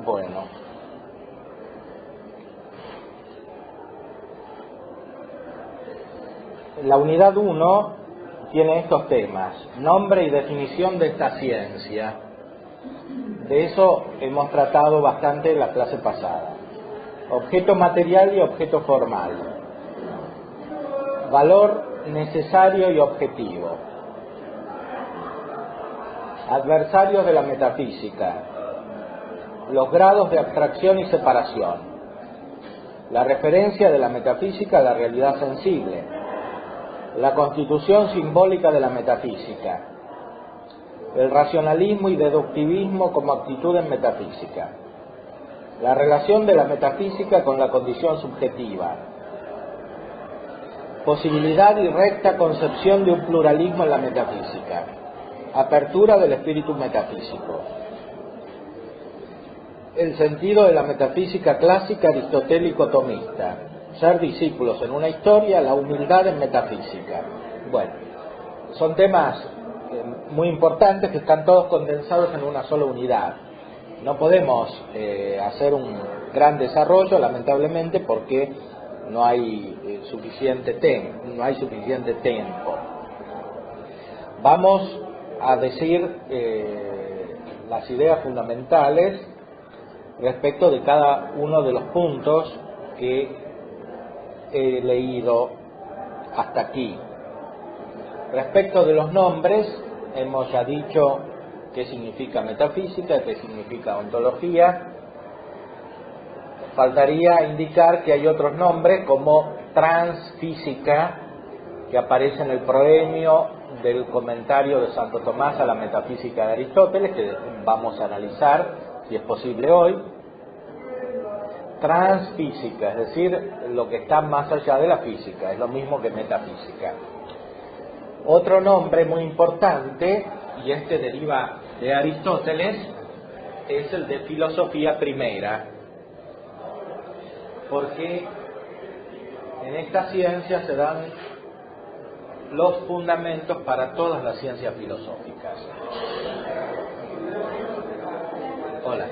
Bueno, la unidad 1 tiene estos temas: nombre y definición de esta ciencia. De eso hemos tratado bastante en la clase pasada. Objeto material y objeto formal. Valor necesario y objetivo. Adversarios de la metafísica. Los grados de abstracción y separación. La referencia de la metafísica a la realidad sensible. La constitución simbólica de la metafísica. El racionalismo y deductivismo como actitud en metafísica. La relación de la metafísica con la condición subjetiva. Posibilidad y recta concepción de un pluralismo en la metafísica. Apertura del espíritu metafísico. El sentido de la metafísica clásica aristotélico-tomista. Ser discípulos en una historia, la humildad en metafísica. Bueno, son temas muy importantes que están todos condensados en una sola unidad. No podemos hacer un gran desarrollo, lamentablemente, porque no hay suficiente tiempo. Vamos a decir las ideas fundamentales respecto de cada uno de los puntos que he leído hasta aquí. Respecto de los nombres, hemos ya dicho qué significa metafísica, qué significa ontología. Faltaría indicar que hay otros nombres como transfísica, que aparece en el proemio del comentario de Santo Tomás a la metafísica de Aristóteles, que vamos a analizar si es posible hoy. Transfísica, es decir, lo que está más allá de la física, es lo mismo que metafísica. Otro nombre muy importante, y este deriva de Aristóteles, es el de filosofía primera, porque en esta ciencia se dan los fundamentos para todas las ciencias filosóficas. Hola.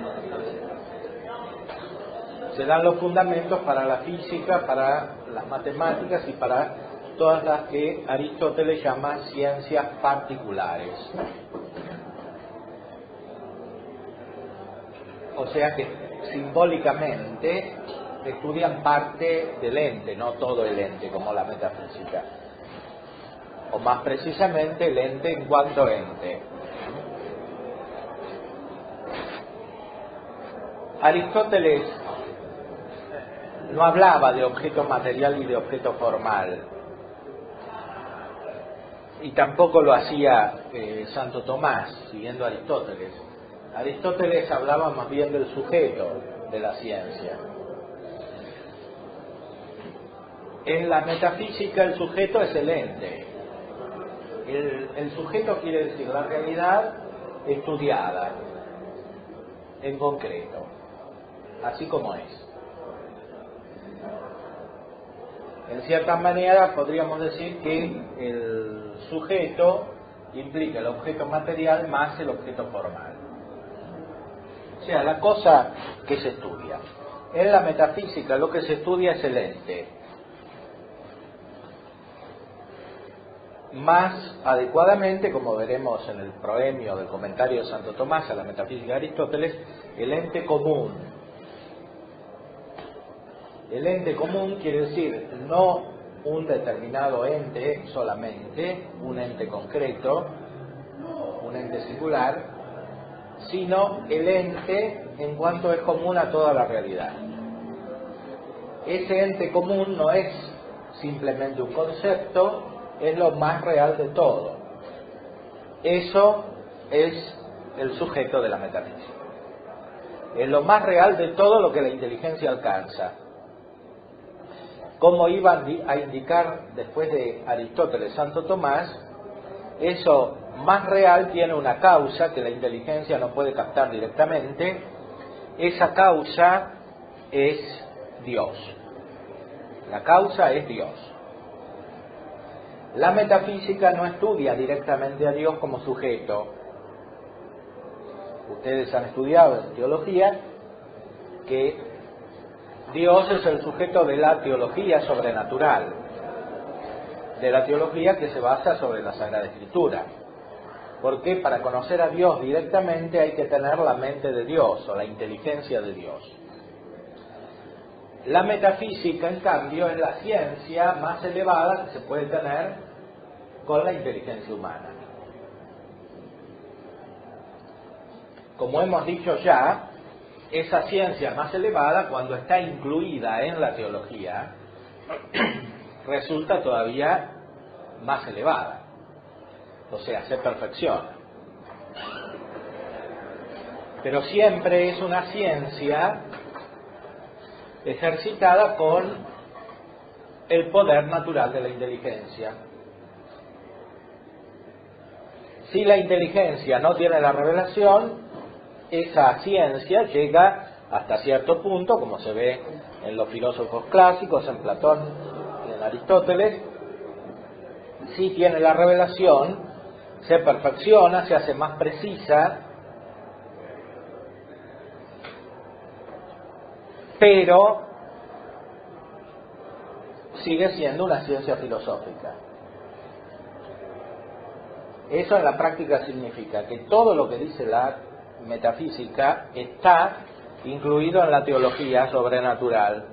Se dan los fundamentos para la física, para las matemáticas y para todas las que Aristóteles llama ciencias particulares. O sea que simbólicamente estudian parte del ente, no todo el ente, como la metafísica. O más precisamente el ente en cuanto ente. Aristóteles no hablaba de objeto material y de objeto formal, y tampoco lo hacía Santo Tomás, siguiendo a Aristóteles. Aristóteles hablaba más bien del sujeto de la ciencia. En la metafísica el sujeto es el ente. El sujeto quiere decir la realidad estudiada, en concreto, así como es. En cierta manera podríamos decir que el sujeto implica el objeto material más el objeto formal. O sea, la cosa que se estudia. En la metafísica lo que se estudia es el ente. Más adecuadamente, como veremos en el proemio del comentario de Santo Tomás a la metafísica de Aristóteles, el ente común. El ente común quiere decir no un determinado ente solamente, un ente concreto, un ente singular, sino el ente en cuanto es común a toda la realidad. Ese ente común no es simplemente un concepto, es lo más real de todo. Eso es el sujeto de la metafísica. Es lo más real de todo lo que la inteligencia alcanza. Como iba a indicar después de Aristóteles Santo Tomás, eso más real tiene una causa que la inteligencia no puede captar directamente. Esa causa es Dios. La causa es Dios. La metafísica no estudia directamente a Dios como sujeto. Ustedes han estudiado en teología que Dios es el sujeto de la teología sobrenatural, de la teología que se basa sobre la Sagrada Escritura. Porque para conocer a Dios directamente hay que tener la mente de Dios o la inteligencia de Dios. La metafísica, en cambio, es la ciencia más elevada que se puede tener con la inteligencia humana. Como hemos dicho ya, esa ciencia más elevada, cuando está incluida en la teología, resulta todavía más elevada. O sea, se perfecciona. Pero siempre es una ciencia ejercitada con el poder natural de la inteligencia. Si la inteligencia no tiene la revelación, esa ciencia llega hasta cierto punto, como se ve en los filósofos clásicos, en Platón y en Aristóteles. Si tiene la revelación, se perfecciona, se hace más precisa, pero sigue siendo una ciencia filosófica. Eso en la práctica significa que todo lo que dice la metafísica está incluido en la teología sobrenatural,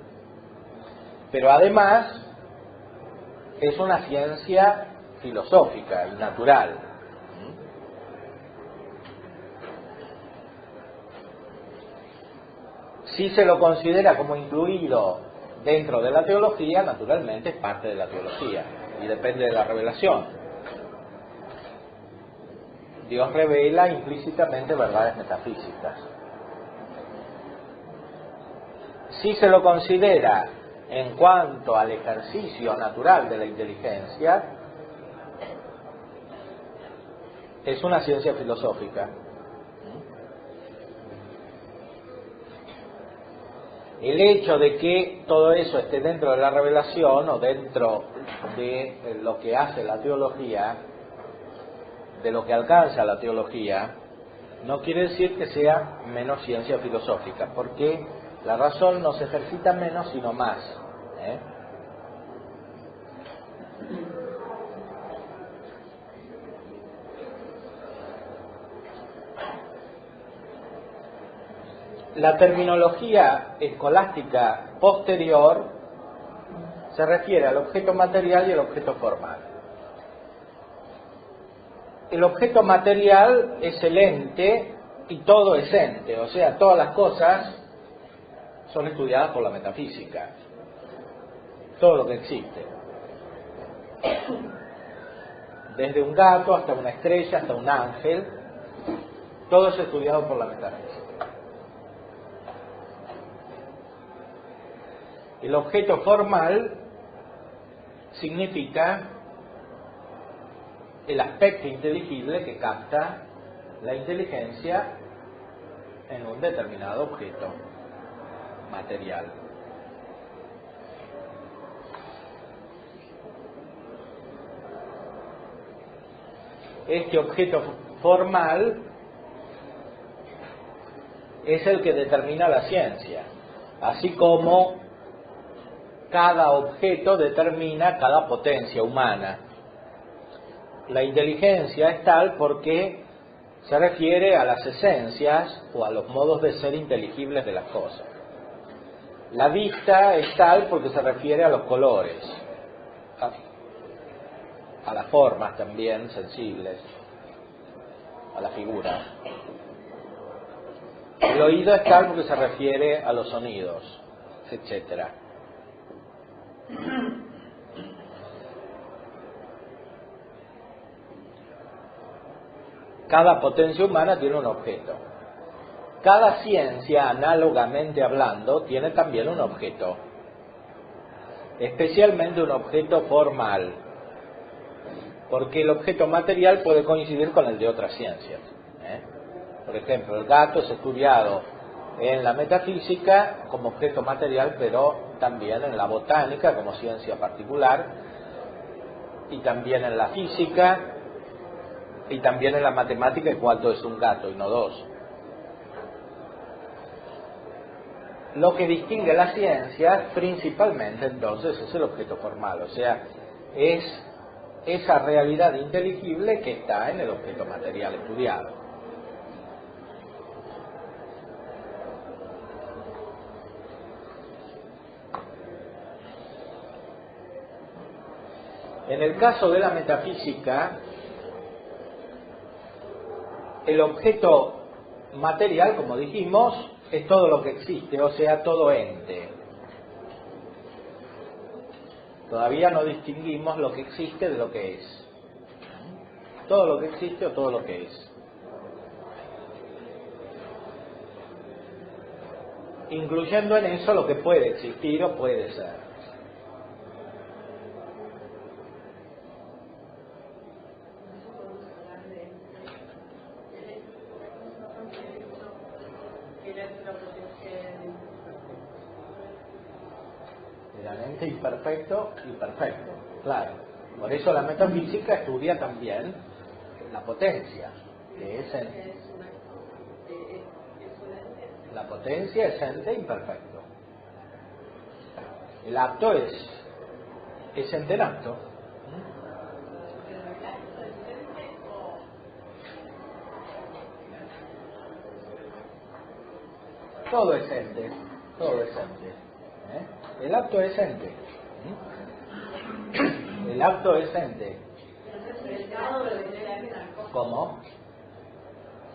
pero además es una ciencia filosófica y natural. Si se lo considera como incluido dentro de la teología, naturalmente es parte de la teología y depende de la revelación. Dios revela implícitamente verdades metafísicas. Si se lo considera en cuanto al ejercicio natural de la inteligencia, es una ciencia filosófica. El hecho de que todo eso esté dentro de la revelación o dentro de lo que hace la teología, de lo que alcanza la teología, no quiere decir que sea menos ciencia filosófica, porque la razón no se ejercita menos sino más. La terminología escolástica posterior se refiere al objeto material y al objeto formal. El objeto material es el ente y todo es ente, o sea, todas las cosas son estudiadas por la metafísica, todo lo que existe. Desde un gato hasta una estrella, hasta un ángel, todo es estudiado por la metafísica. El objeto formal significa el aspecto inteligible que capta la inteligencia en un determinado objeto material. Este objeto formal es el que determina la ciencia, así como cada objeto determina cada potencia humana. La inteligencia es tal porque se refiere a las esencias o a los modos de ser inteligibles de las cosas. La vista es tal porque se refiere a los colores, a las formas también sensibles, a las figuras. El oído es tal porque se refiere a los sonidos, etcétera. Cada potencia humana tiene un objeto. Cada ciencia, análogamente hablando, tiene también un objeto, especialmente un objeto formal, porque el objeto material puede coincidir con el de otras ciencias. Por ejemplo, el gato es estudiado en la metafísica como objeto material, pero también en la botánica como ciencia particular, y también en la física, y también en la matemática, y cuánto es un gato y no dos. lo que distingue las ciencias principalmente entonces es el objeto formal, o sea, es esa realidad inteligible que está en el objeto material estudiado. En el caso de la metafísica, el objeto material, como dijimos, es todo lo que existe, o sea, todo ente. Todavía no distinguimos lo que existe de lo que es. Todo lo que existe o todo lo que es. Incluyendo en eso lo que puede existir o puede ser. El ente imperfecto y perfecto, claro. Por eso la metafísica estudia también la potencia, que es la potencia es ente imperfecto. El acto es ente en acto. Todo es ente, todo es ente. El acto es ente. El acto es ente. ¿Cómo?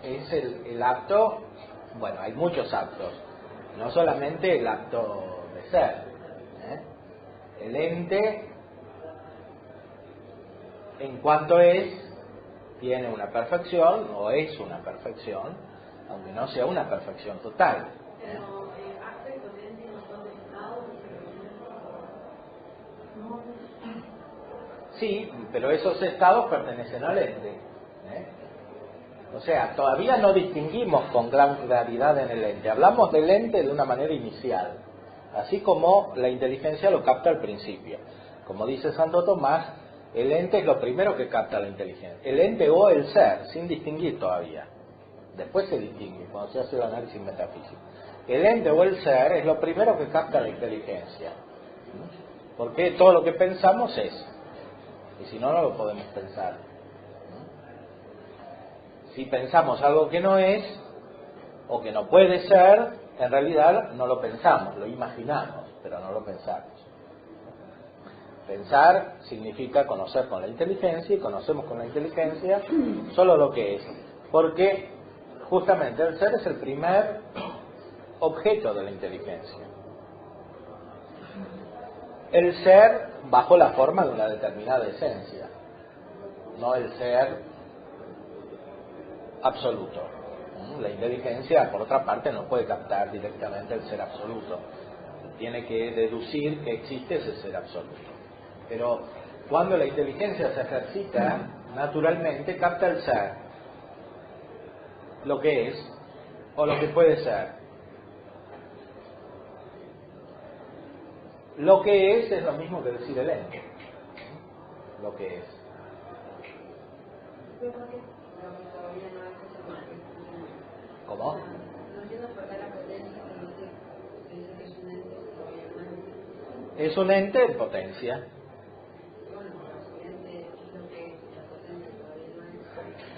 Es el acto, bueno, hay muchos actos, no solamente el acto de ser. El ente, en cuanto tiene una perfección, o es una perfección, aunque no sea una perfección total. Sí, pero esos estados pertenecen al ente. O sea, todavía no distinguimos con gran claridad en el ente. Hablamos del ente de una manera inicial, así como la inteligencia lo capta al principio. Como dice Santo Tomás, el ente es lo primero que capta la inteligencia. El ente o el ser, sin distinguir todavía. Después se distingue cuando se hace el análisis metafísico. El ente o el ser es lo primero que capta la inteligencia. Porque todo lo que pensamos es. Y si no, no lo podemos pensar. Si pensamos algo que no es, o que no puede ser, en realidad no lo pensamos, lo imaginamos, pero no lo pensamos. Pensar significa conocer con la inteligencia, y conocemos con la inteligencia solo lo que es. Porque justamente el ser es el primer objeto de la inteligencia. El ser bajo la forma de una determinada esencia, no el ser absoluto. La inteligencia, por otra parte, no puede captar directamente el ser absoluto. Tiene que deducir que existe ese ser absoluto. Pero cuando la inteligencia se ejercita, naturalmente capta el ser, lo que es o lo que puede ser. Lo que es lo mismo que decir el ente. Lo que es. ¿Cómo? Es un ente en potencia.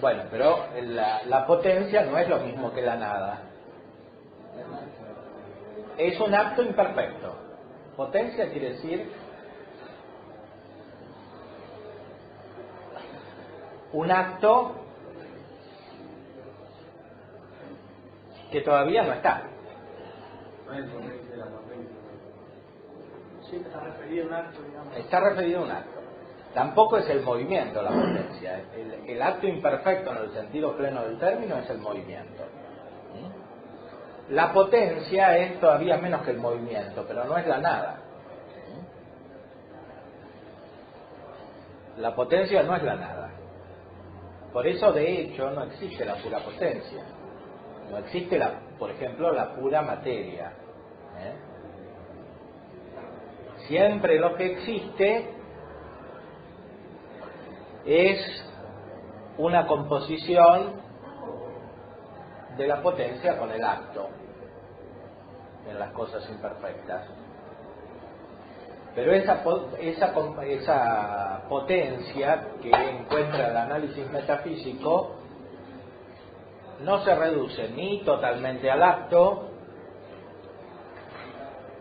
Bueno, pero la potencia no es lo mismo que la nada. Es un acto imperfecto. Potencia quiere decir un acto que todavía no está. Sí, está referido a un acto, digamos. Está referido a un acto. Tampoco es el movimiento la potencia. El acto imperfecto en el sentido pleno del término es el movimiento. La potencia es todavía menos que el movimiento, pero no es la nada. La potencia no es la nada. Por eso, de hecho, no existe la pura potencia. No existe, por ejemplo, la pura materia. Siempre lo que existe es una composición de la potencia con el acto. en las cosas imperfectas. Pero esa potencia que encuentra el análisis metafísico no se reduce ni totalmente al acto,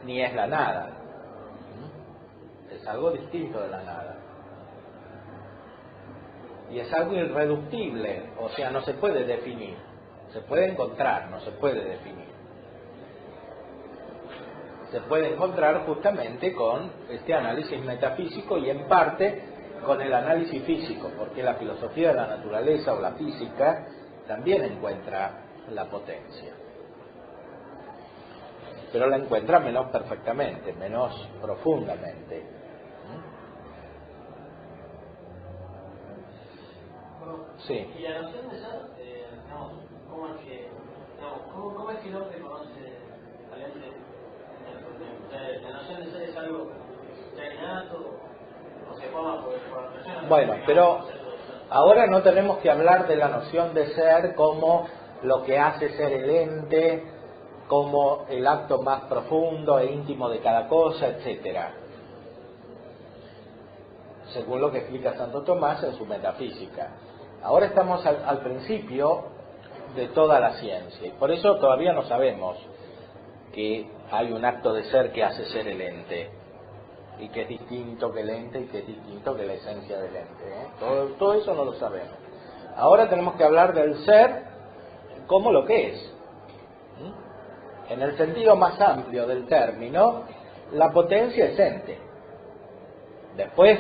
ni es la nada. Es algo distinto de la nada. Y es algo irreductible, o sea, no se puede definir. Se puede encontrar, no se puede definir. Se puede encontrar justamente con este análisis metafísico y en parte con el análisis físico, porque la filosofía de la naturaleza o la física también encuentra la potencia. Pero la encuentra menos perfectamente, menos profundamente. Sí. Y la noción de ser, digamos, ¿cómo es que el hombre conoce al ente? La noción de ser es algo ya innato o se forma por personas. Bueno, pero ahora no tenemos que hablar de la noción de ser como lo que hace ser el ente, como el acto más profundo e íntimo de cada cosa, etcétera, según lo que explica Santo Tomás en su Metafísica. Ahora estamos al principio de toda la ciencia y por eso todavía no sabemos que hay un acto de ser que hace ser el ente y que es distinto que el ente y que es distinto que la esencia del ente. Todo eso no lo sabemos. Ahora tenemos que hablar del ser como lo que es. En el sentido más amplio del término, la potencia es ente. Después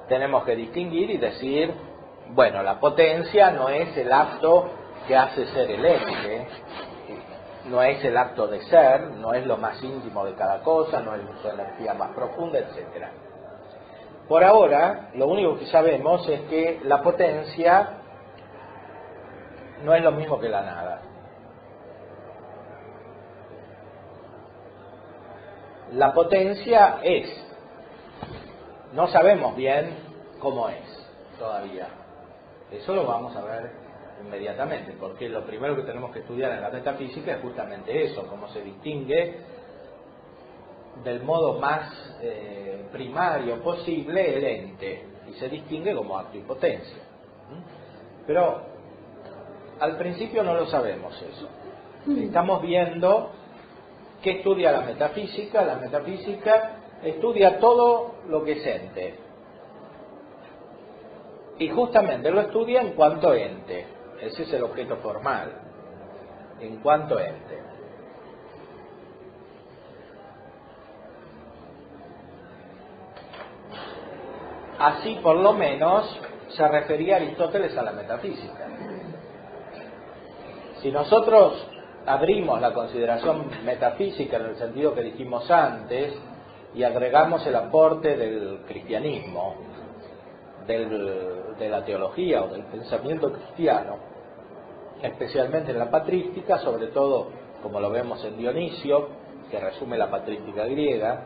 tenemos que distinguir y decir, bueno, la potencia no es el acto que hace ser el ente, no es el acto de ser, no es lo más íntimo de cada cosa, no es su energía más profunda, etcétera. Por ahora, lo único que sabemos es que la potencia no es lo mismo que la nada. La potencia es. No sabemos bien cómo es todavía. Eso lo vamos a ver inmediatamente, porque lo primero que tenemos que estudiar en la metafísica es justamente eso, cómo se distingue del modo más primario posible el ente, y se distingue como acto y potencia. Pero al principio no lo sabemos eso. Estamos viendo qué estudia la metafísica. La metafísica estudia todo lo que es ente, y justamente lo estudia en cuanto ente. Ese es el objeto formal, en cuanto ente. Así por lo menos se refería Aristóteles a la metafísica. Si nosotros abrimos la consideración metafísica en el sentido que dijimos antes y agregamos el aporte del cristianismo, de la teología o del pensamiento cristiano, especialmente en la patrística, sobre todo como lo vemos en Dionisio, que resume la patrística griega,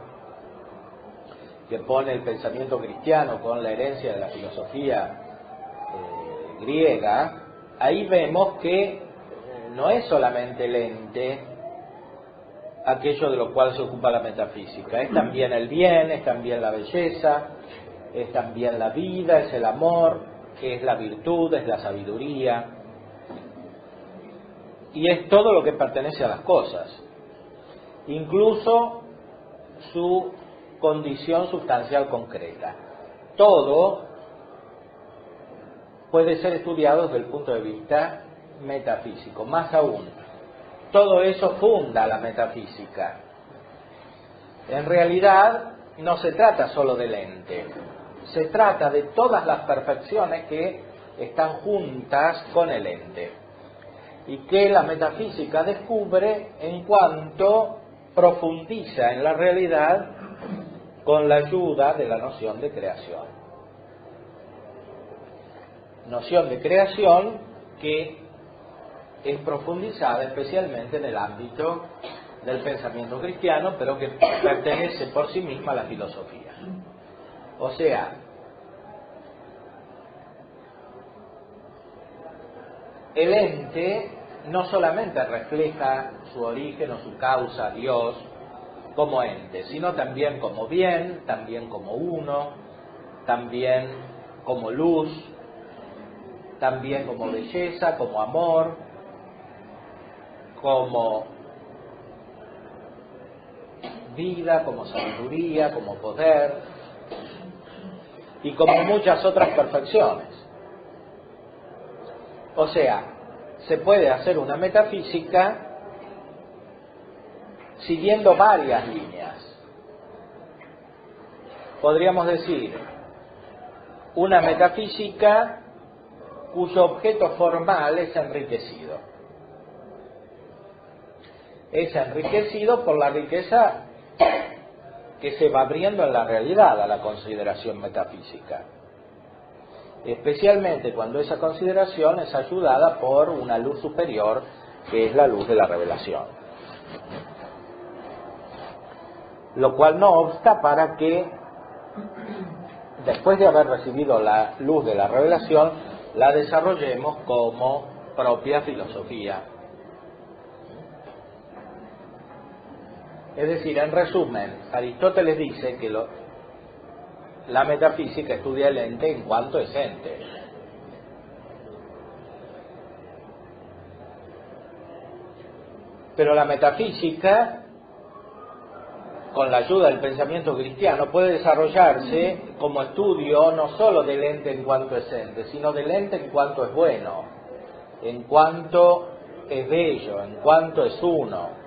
que pone el pensamiento cristiano con la herencia de la filosofía griega, ahí vemos que no es solamente el ente aquello de lo cual se ocupa la metafísica, es también el bien, es también la belleza, es también la vida, es el amor, es la virtud, es la sabiduría, y es todo lo que pertenece a las cosas, incluso su condición sustancial concreta. Todo puede ser estudiado desde el punto de vista metafísico. Más aún, todo eso funda la metafísica. En realidad, no se trata solo del ente, se trata de todas las perfecciones que están juntas con el ente y que la metafísica descubre en cuanto profundiza en la realidad con la ayuda de la noción de creación. Noción de creación que es profundizada especialmente en el ámbito del pensamiento cristiano, pero que pertenece por sí misma a la filosofía. O sea, el ente no solamente refleja su origen o su causa, Dios, como ente, sino también como bien, también como uno, también como luz, también como belleza, como amor, como vida, como sabiduría, como poder y como muchas otras perfecciones. O sea, se puede hacer una metafísica siguiendo varias líneas. Podríamos decir, una metafísica cuyo objeto formal es enriquecido. Es enriquecido por la riqueza que se va abriendo en la realidad a la consideración metafísica. Especialmente cuando esa consideración es ayudada por una luz superior, que es la luz de la revelación. Lo cual no obsta para que, después de haber recibido la luz de la revelación, la desarrollemos como propia filosofía. Es decir, en resumen, Aristóteles dice que la metafísica estudia el ente en cuanto es ente. Pero la metafísica, con la ayuda del pensamiento cristiano, puede desarrollarse como estudio no solo del ente en cuanto es ente, sino del ente en cuanto es bueno, en cuanto es bello, en cuanto es uno,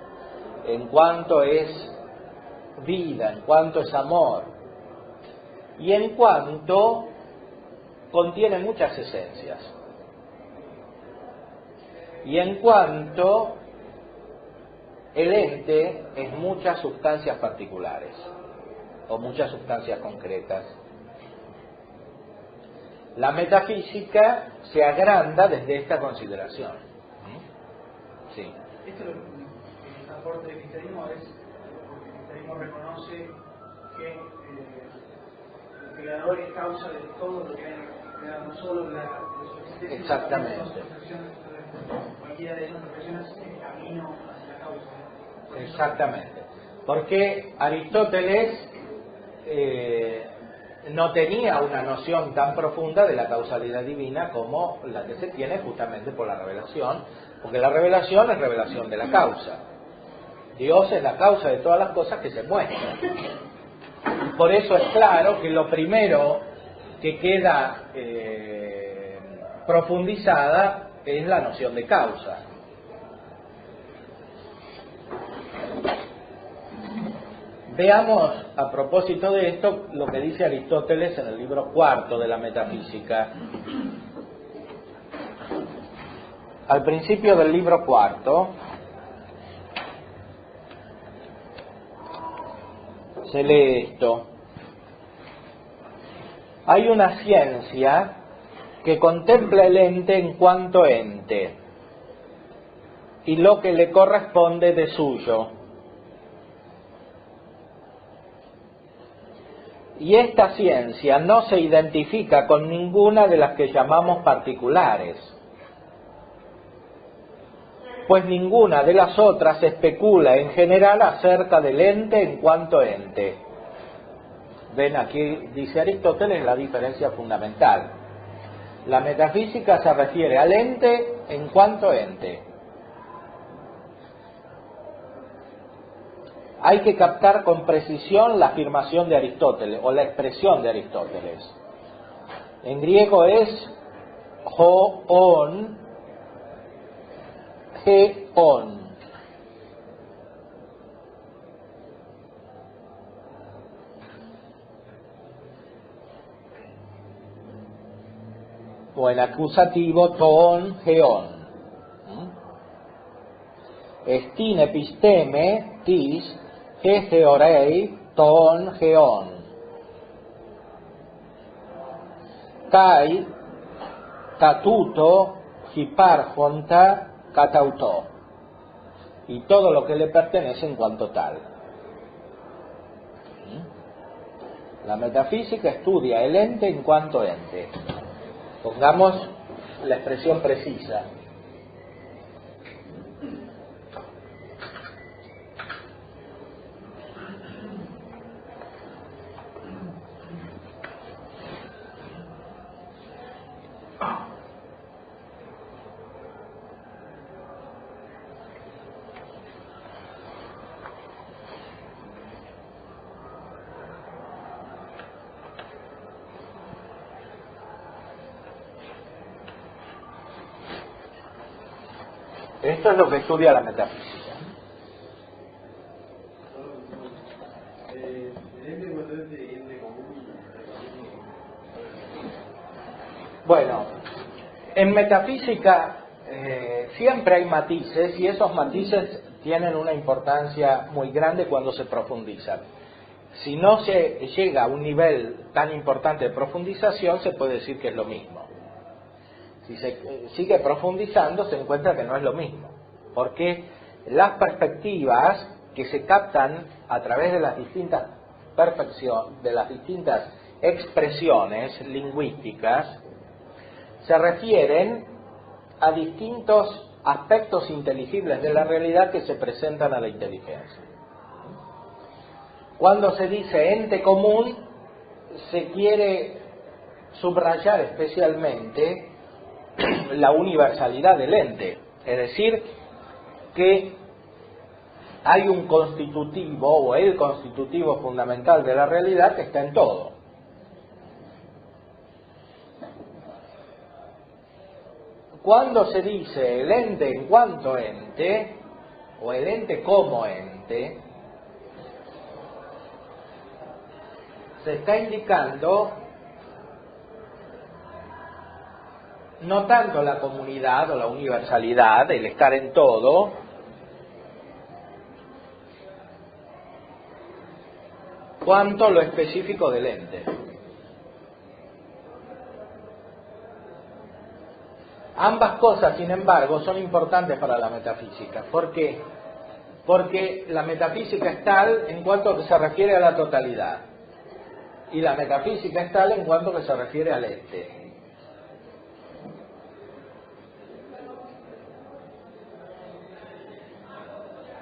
en cuanto es vida, en cuanto es amor, y en cuanto contiene muchas esencias, y en cuanto el ente es muchas sustancias particulares o muchas sustancias concretas. La metafísica se agranda desde esta consideración. Sí. Esto el aporte del cristianismo es porque el cristianismo reconoce que el creador es causa de todo lo que hay creado, no solo la existencia. Exactamente. Cualquiera de esas reflexiones es el camino hacia la causa. Exactamente. Porque Aristóteles no tenía una noción tan profunda de la causalidad divina como la que se tiene justamente por la revelación, porque la revelación es revelación de la causa. Dios es la causa de todas las cosas que se muestran. Por eso es claro que lo primero que queda profundizada es la noción de causa. Veamos, a propósito de esto, lo que dice Aristóteles en el libro cuarto de la Metafísica. Al principio del libro cuarto se lee esto: hay una ciencia que contempla el ente en cuanto ente y lo que le corresponde de suyo. Y esta ciencia no se identifica con ninguna de las que llamamos particulares, pues ninguna de las otras especula en general acerca del ente en cuanto ente. Ven, aquí dice Aristóteles la diferencia fundamental. La metafísica se refiere al ente en cuanto ente. Hay que captar con precisión la afirmación de Aristóteles o la expresión de Aristóteles. En griego es hoon, geon. O en acusativo ton, geon. Estin episteme, tis, georei, ton, geon. Kai, tatuto, hiparfonta, catauto. Y todo lo que le pertenece en cuanto tal. La metafísica estudia el ente en cuanto ente. Pongamos la expresión precisa. Esto es lo que estudia la metafísica. Bueno, en metafísica siempre hay matices y esos matices tienen una importancia muy grande cuando se profundizan. Si no se llega a un nivel tan importante de profundización, se puede decir que es lo mismo. Si se sigue profundizando, se encuentra que no es lo mismo, porque las perspectivas que se captan a través de las distintas expresiones lingüísticas se refieren a distintos aspectos inteligibles de la realidad que se presentan a la inteligencia. Cuando se dice ente común, se quiere subrayar especialmente la universalidad del ente, es decir, que hay un constitutivo o el constitutivo fundamental de la realidad que está en todo. Cuando se dice el ente en cuanto ente o el ente como ente, se está indicando no tanto la comunidad o la universalidad, el estar en todo, cuanto lo específico del ente. Ambas cosas, sin embargo, son importantes para la metafísica. ¿Por qué? Porque la metafísica es tal en cuanto que se refiere a la totalidad y la metafísica es tal en cuanto que se refiere al ente.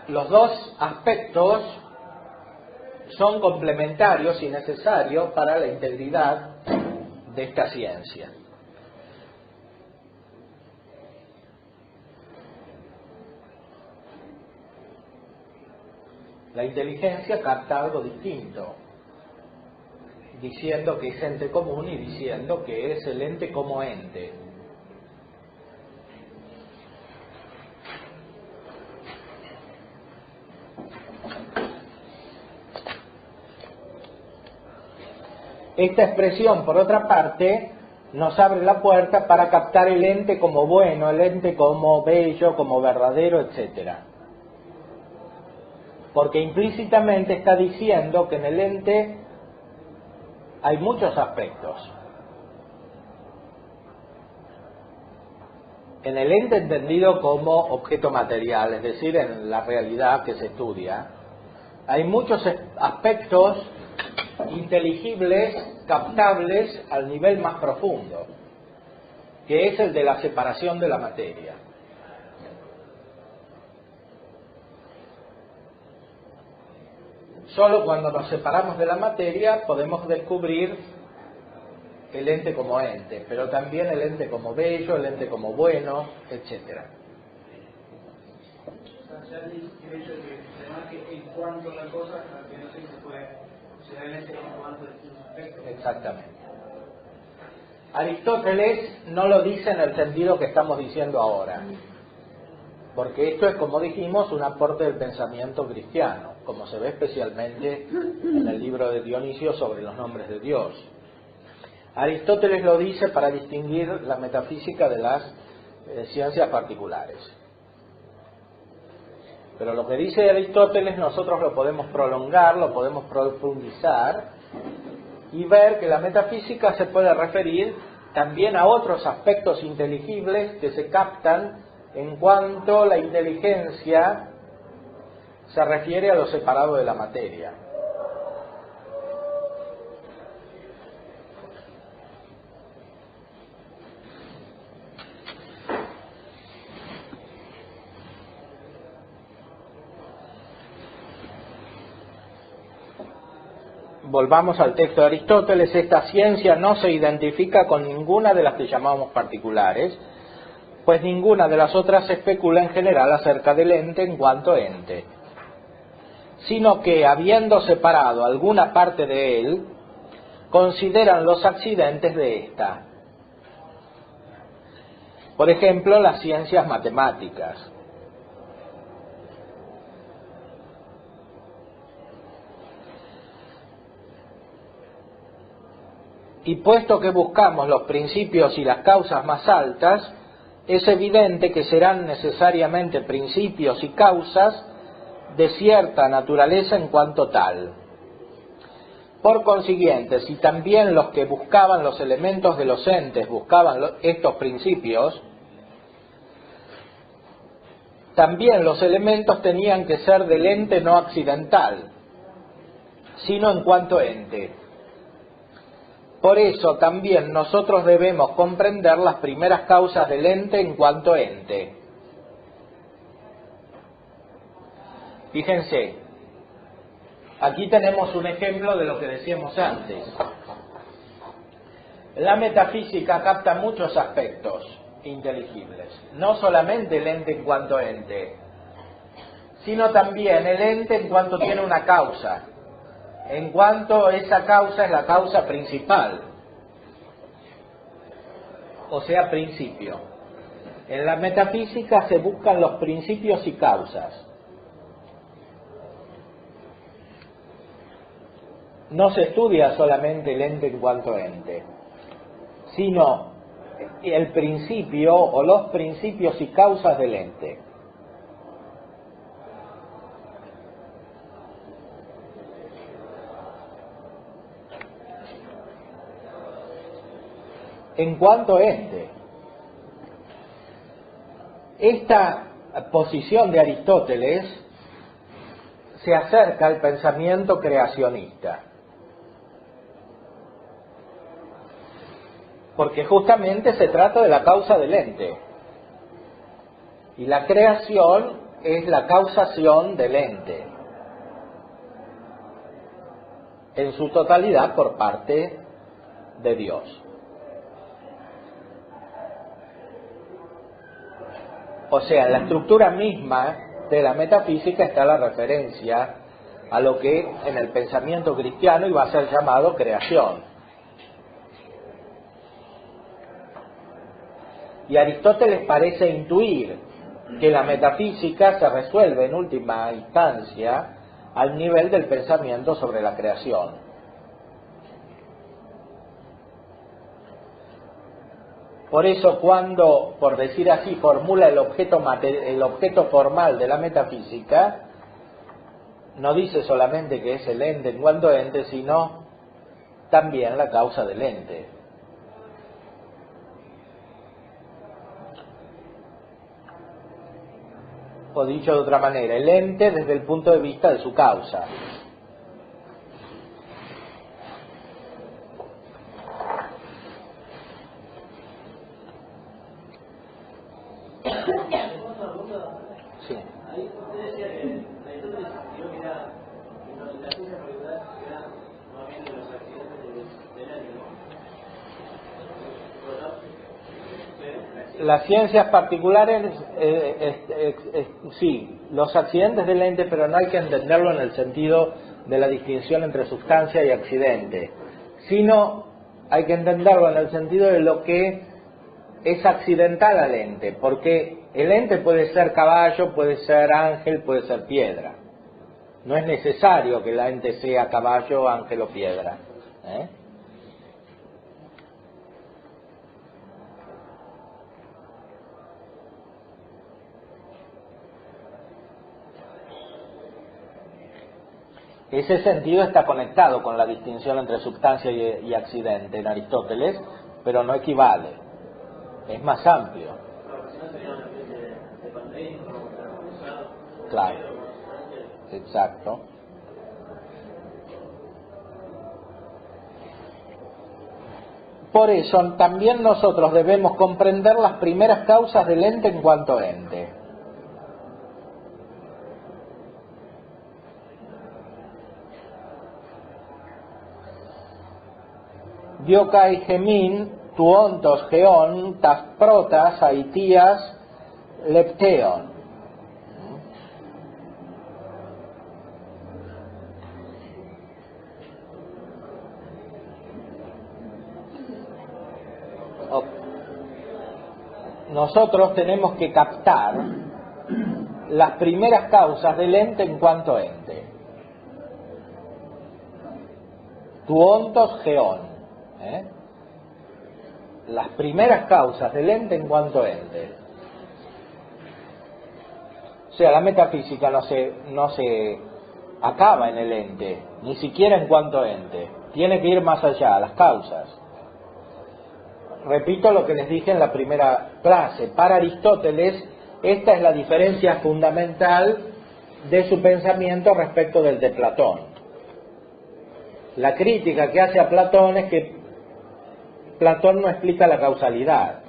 Los dos aspectos son complementarios y necesarios para la integridad de esta ciencia. La inteligencia capta algo distinto, diciendo que es ente común y diciendo que es el ente como ente. Esta expresión, por otra parte, nos abre la puerta para captar el ente como bueno, el ente como bello, como verdadero, etcétera. Porque implícitamente está diciendo que en el ente hay muchos aspectos. En el ente entendido como objeto material, es decir, en la realidad que se estudia, hay muchos aspectos inteligibles, captables al nivel más profundo, que es el de la separación de la materia. Solo cuando nos separamos de la materia podemos descubrir el ente como ente, pero también el ente como bello, el ente como bueno, etcétera. O sea, el hecho de que además que en cuanto a la cosa, que no sé si se puede considerar el ente en cuanto a distintos aspectos. Exactamente. Aristóteles no lo dice en el sentido que estamos diciendo ahora, porque esto es, como dijimos, un aporte del pensamiento cristiano, como se ve especialmente en el libro de Dionisio sobre los nombres de Dios. Aristóteles lo dice para distinguir la metafísica de las ciencias particulares. Pero lo que dice Aristóteles nosotros lo podemos prolongar, lo podemos profundizar y ver que la metafísica se puede referir también a otros aspectos inteligibles que se captan en cuanto la inteligencia se refiere a lo separado de la materia. Volvamos al texto de Aristóteles. Esta ciencia no se identifica con ninguna de las que llamamos particulares, pues ninguna de las otras especula en general acerca del ente en cuanto ente, sino que, habiendo separado alguna parte de él, consideran los accidentes de ésta. Por ejemplo, las ciencias matemáticas. Y puesto que buscamos los principios y las causas más altas, es evidente que serán necesariamente principios y causas de cierta naturaleza en cuanto tal. Por consiguiente, si también los que buscaban los elementos de los entes buscaban estos principios, también los elementos tenían que ser del ente no accidental, sino en cuanto ente. Por eso también nosotros debemos comprender las primeras causas del ente en cuanto ente. Fíjense, aquí tenemos un ejemplo de lo que decíamos antes. La metafísica capta muchos aspectos inteligibles, no solamente el ente en cuanto ente, sino también el ente en cuanto tiene una causa, en cuanto esa causa es la causa principal, o sea, principio. En la metafísica se buscan los principios y causas. No se estudia solamente el ente en cuanto ente, sino el principio o los principios y causas del ente. En cuanto ente, esta posición de Aristóteles se acerca al pensamiento creacionista, porque justamente se trata de la causa del ente, y la creación es la causación del ente, en su totalidad por parte de Dios. O sea, en la estructura misma de la metafísica está la referencia a lo que en el pensamiento cristiano iba a ser llamado creación. Y Aristóteles parece intuir que la metafísica se resuelve en última instancia al nivel del pensamiento sobre la creación. Por eso cuando, por decir así, formula el objeto formal de la metafísica, no dice solamente que es el ente en cuanto ente, sino también la causa del ente. O dicho de otra manera, el ente desde el punto de vista de su causa. Sí. Ahí usted decía que Aristóteles escribió que era, la ciencia particular era más bien de los accidentes del ente, ¿no? Las ciencias particulares, sí, los accidentes del ente, pero no hay que entenderlo en el sentido de la distinción entre sustancia y accidente, sino hay que entenderlo en el sentido de lo que es accidental al ente, porque el ente puede ser caballo, puede ser ángel, puede ser piedra. No es necesario que el ente sea caballo, ángel o piedra. Ese sentido está conectado con la distinción entre sustancia y accidente en Aristóteles, pero no equivale, es más amplio. Claro, exacto. Por eso también nosotros debemos comprender las primeras causas del ente en cuanto ente. Diokai gemin, tuontos geon, tas protas, aitías, lepteon. Nosotros tenemos que captar las primeras causas del ente en cuanto ente. Tuontos geon. las primeras causas del ente en cuanto ente. O sea, la metafísica no se acaba en el ente, ni siquiera en cuanto ente. Tiene que ir más allá, a las causas. Repito lo que les dije en la primera clase. Para Aristóteles, esta es la diferencia fundamental de su pensamiento respecto del de Platón. La crítica que hace a Platón es que Platón no explica la causalidad.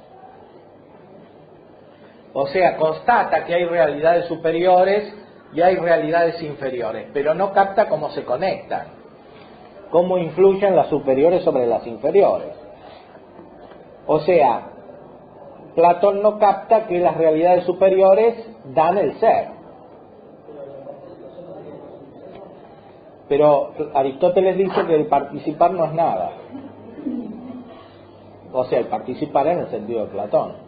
O sea, constata que hay realidades superiores y hay realidades inferiores, pero no capta cómo se conectan, cómo influyen las superiores sobre las inferiores. O sea, Platón no capta que las realidades superiores dan el ser. Pero Aristóteles dice que el participar no es nada. O sea, el participar en el sentido de Platón.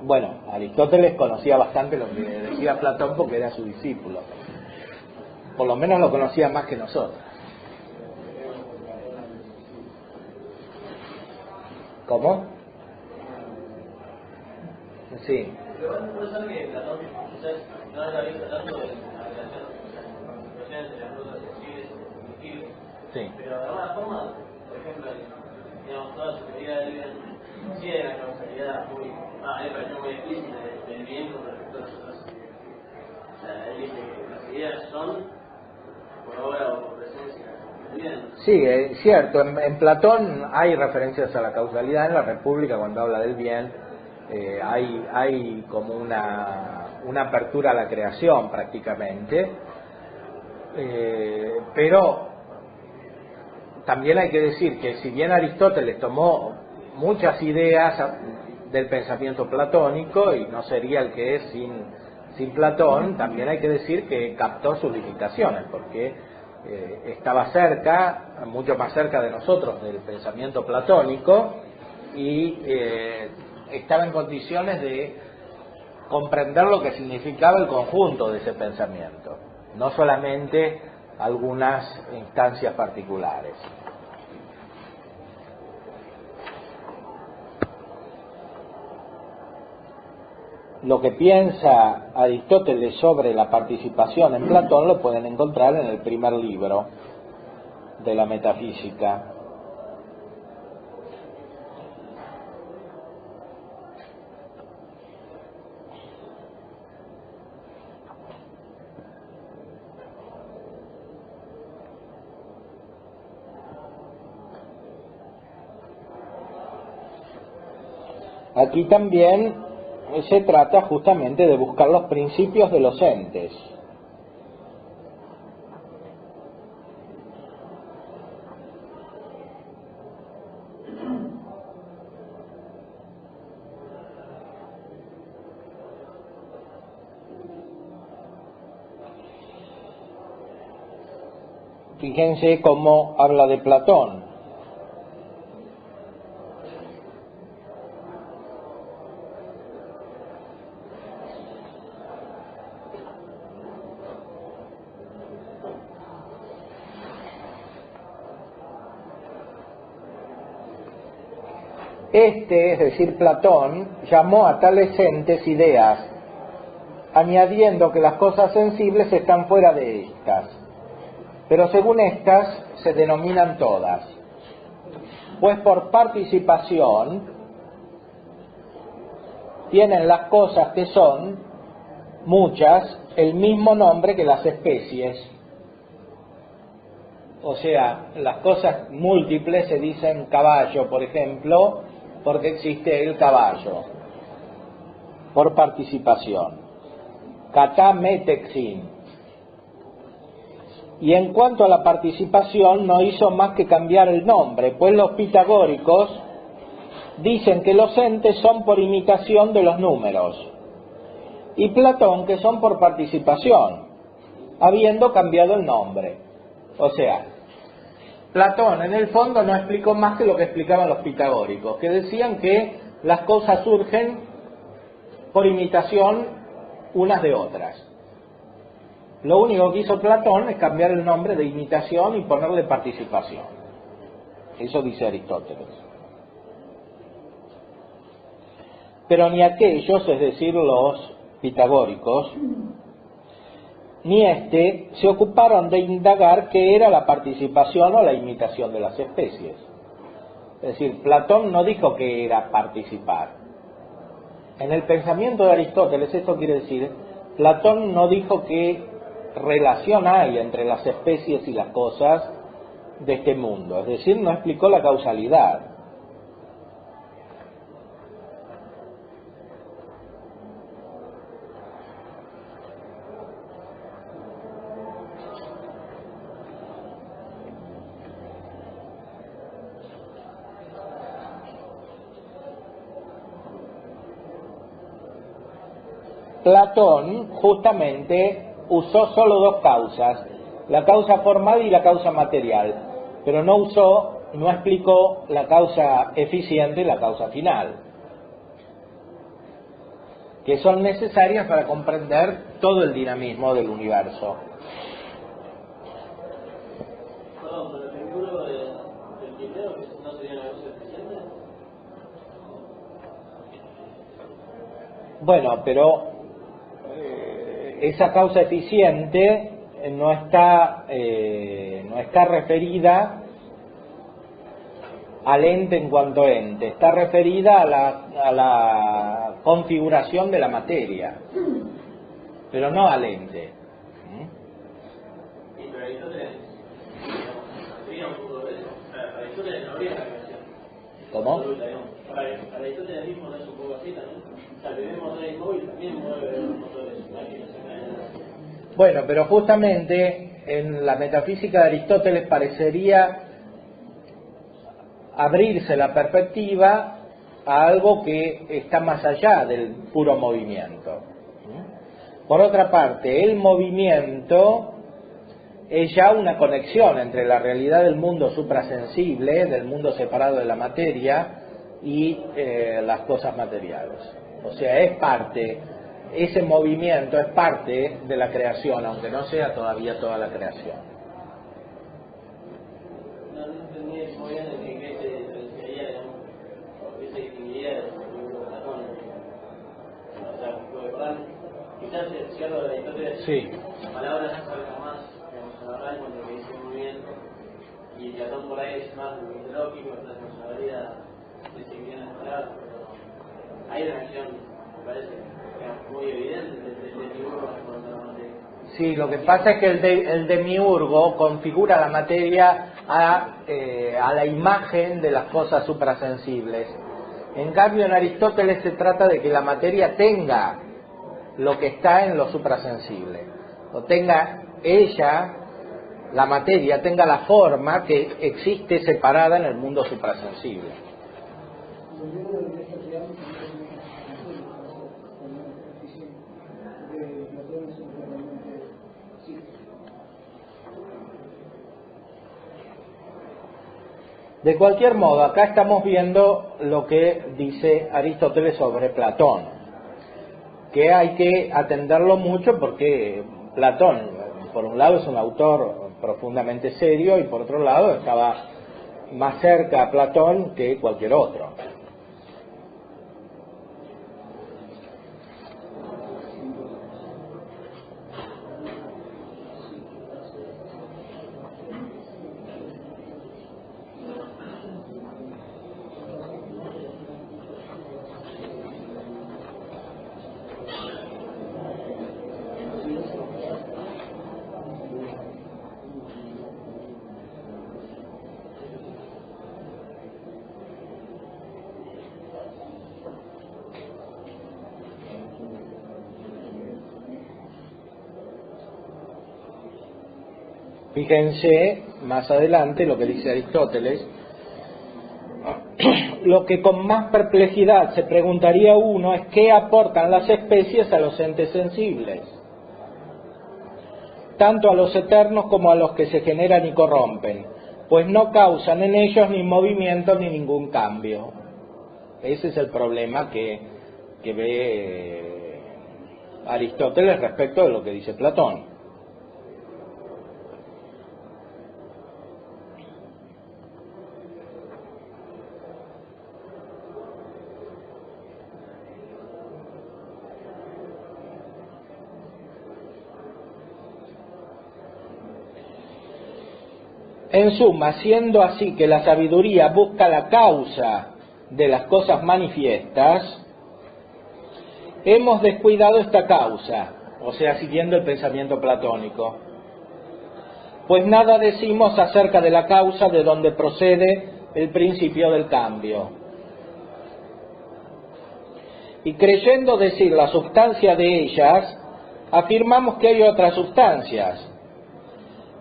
Bueno, Aristóteles conocía bastante lo que decía Platón porque era su discípulo. Por lo menos lo conocía más que nosotros. ¿Cómo? Sí. Pero bueno, puede ser que Platón quizás no haya visto tanto la relación entre las cosas sensibles y invisibles. Sí. Pero de alguna forma, por ejemplo, digamos, toda su teoría del bien sigue la causalidad muy, me pareció muy explícita del bien con respecto a las otras. O sea, él dice que las ideas son por obra o por presencia del bien. Sí, es cierto. En Platón hay referencias a la causalidad. En la República, cuando habla del bien, hay como una apertura a la creación prácticamente. Pero también hay que decir que si bien Aristóteles tomó muchas ideas del pensamiento platónico, y no sería el que es sin Platón, también hay que decir que captó sus limitaciones, porque estaba cerca, mucho más cerca de nosotros, del pensamiento platónico, y estaba en condiciones de comprender lo que significaba el conjunto de ese pensamiento, no solamente algunas instancias particulares. Lo que piensa Aristóteles sobre la participación en Platón lo pueden encontrar en el primer libro de la Metafísica. Aquí también se trata justamente de buscar los principios de los entes. Fíjense cómo habla de Platón. Es decir, Platón, llamó a tales entes ideas, añadiendo que las cosas sensibles están fuera de estas, pero según estas se denominan todas, pues por participación tienen las cosas que son, muchas, el mismo nombre que las especies. O sea, las cosas múltiples se dicen caballo, por ejemplo, porque existe el caballo, por participación. Kata metexin. Y en cuanto a la participación, no hizo más que cambiar el nombre, pues los pitagóricos dicen que los entes son por imitación de los números, y Platón que son por participación, habiendo cambiado el nombre. O sea, Platón en el fondo no explicó más que lo que explicaban los pitagóricos, que decían que las cosas surgen por imitación unas de otras. Lo único que hizo Platón es cambiar el nombre de imitación y ponerle participación. Eso dice Aristóteles. Pero ni aquellos, es decir, los pitagóricos, ni se ocuparon de indagar qué era la participación o la imitación de las especies. Es decir, Platón no dijo que era participar. En el pensamiento de Aristóteles, esto quiere decir, Platón no dijo qué relación hay entre las especies y las cosas de este mundo. Es decir, no explicó la causalidad. Platón justamente usó solo dos causas, la causa formal y la causa material, pero no explicó la causa eficiente y la causa final, que son necesarias para comprender todo el dinamismo del universo. Perdón, pero el vínculo del primero, que no sería la causa eficiente. Bueno, pero esa causa eficiente no está referida al ente en cuanto ente, está referida a la configuración de la materia, pero no al ente. Y pero Aristóteles sería un punto de eso. Para Aristóteles no habría una creación. ¿Cómo? Absoluta, digamos. Para Aristóteles mismo no es un poco así también. O sea, el primer motor inmóvil también mueve los motores máquinas en cadena. Bueno, pero justamente en la metafísica de Aristóteles parecería abrirse la perspectiva a algo que está más allá del puro movimiento. Por otra parte, el movimiento es ya una conexión entre la realidad del mundo suprasensible, del mundo separado de la materia, y las cosas materiales. O sea, es parte, ese movimiento es parte de la creación, aunque no sea todavía toda la creación. No entendí muy bien en qué se diferenciaría, digamos, o qué se distinguiría del libro de Platón. O sea, porque verdad, quizás es cierto de Aristóteles, Sí. las palabras se acercan más, digamos, a la verdad cuando dice movimiento, y Platón por ahí es más mitológico, entonces no sabría decir bien las palabras, pero hay una acción, me parece, digamos, muy evidente del libro con la materia. Sí, lo que pasa es que el demiurgo configura la materia a la imagen de las cosas suprasensibles. En cambio, en Aristóteles se trata de que la materia tenga lo que está en lo suprasensible, o tenga ella, la materia, tenga la forma que existe separada en el mundo suprasensible. De cualquier modo, acá estamos viendo lo que dice Aristóteles sobre Platón, que hay que atenderlo mucho porque Platón, por un lado, es un autor profundamente serio y por otro lado estaba más cerca a Platón que cualquier otro. Fíjense más adelante lo que dice Aristóteles. Lo que con más perplejidad se preguntaría uno es qué aportan las especies a los entes sensibles, tanto a los eternos como a los que se generan y corrompen, pues no causan en ellos ni movimiento ni ningún cambio. Ese es el problema que ve Aristóteles respecto de lo que dice Platón. En suma, siendo así que la sabiduría busca la causa de las cosas manifiestas, hemos descuidado esta causa, o sea, siguiendo el pensamiento platónico. Pues nada decimos acerca de la causa de donde procede el principio del cambio. Y creyendo decir la sustancia de ellas, afirmamos que hay otras sustancias.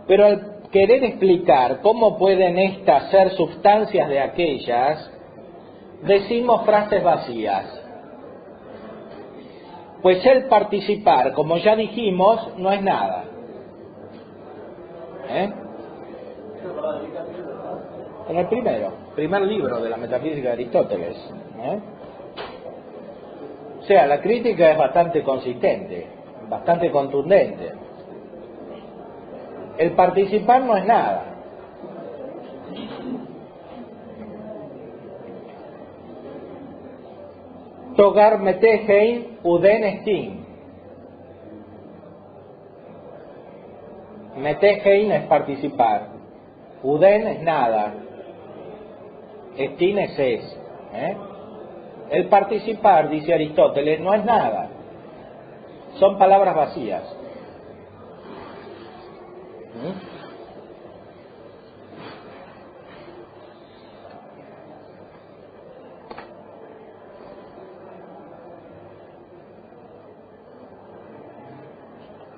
Pero al querer explicar cómo pueden éstas ser sustancias de aquellas, decimos frases vacías. Pues el participar, como ya dijimos, no es nada. En el primer libro de la Metafísica de Aristóteles. O sea, la crítica es bastante consistente, bastante contundente. El participar no es nada. Togar metejein uden estin. Metejein es participar. Uden es nada. Estin es. El participar, dice Aristóteles, no es nada. Son palabras vacías.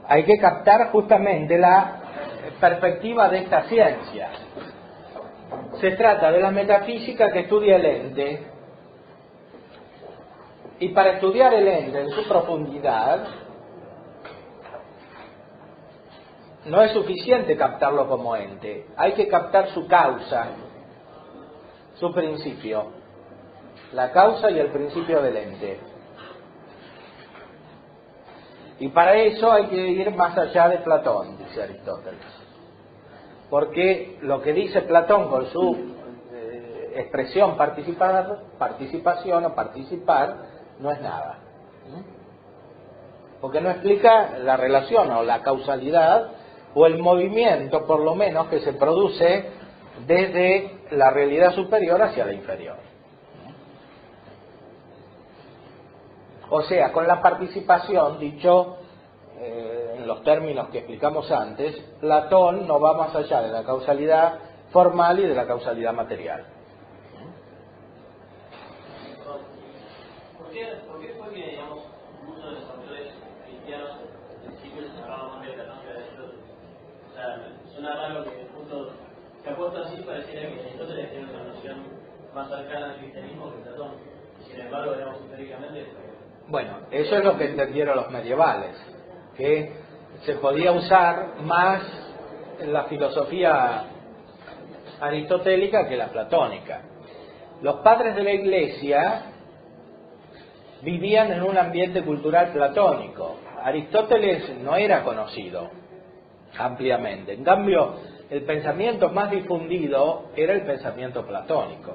Hay que captar justamente la perspectiva de esta ciencia. Se trata de la metafísica que estudia el ente, y para estudiar el ente en su profundidad no es suficiente captarlo como ente, hay que captar su causa, su principio, la causa y el principio del ente. Y para eso hay que ir más allá de Platón, dice Aristóteles. Porque lo que dice Platón con su expresión participación o participar no es nada. Porque no explica la relación o la causalidad o el movimiento, por lo menos, que se produce desde la realidad superior hacia la inferior. O sea, con la participación, dicho en los términos que explicamos antes, Platón no va más allá de la causalidad formal y de la causalidad material. ¿Por qué fue que, digamos, muchos de los autores cristianos al principio se cerraron más de Platón que de Aristóteles? O sea, suena raro que justo se ha puesto así, pareciera que Aristóteles tiene una noción más cercana al cristianismo que Platón. Y sin embargo, digamos, históricamente... Bueno, eso es lo que entendieron los medievales, que se podía usar más la filosofía aristotélica que la platónica. Los padres de la Iglesia vivían en un ambiente cultural platónico. Aristóteles no era conocido ampliamente. En cambio, el pensamiento más difundido era el pensamiento platónico.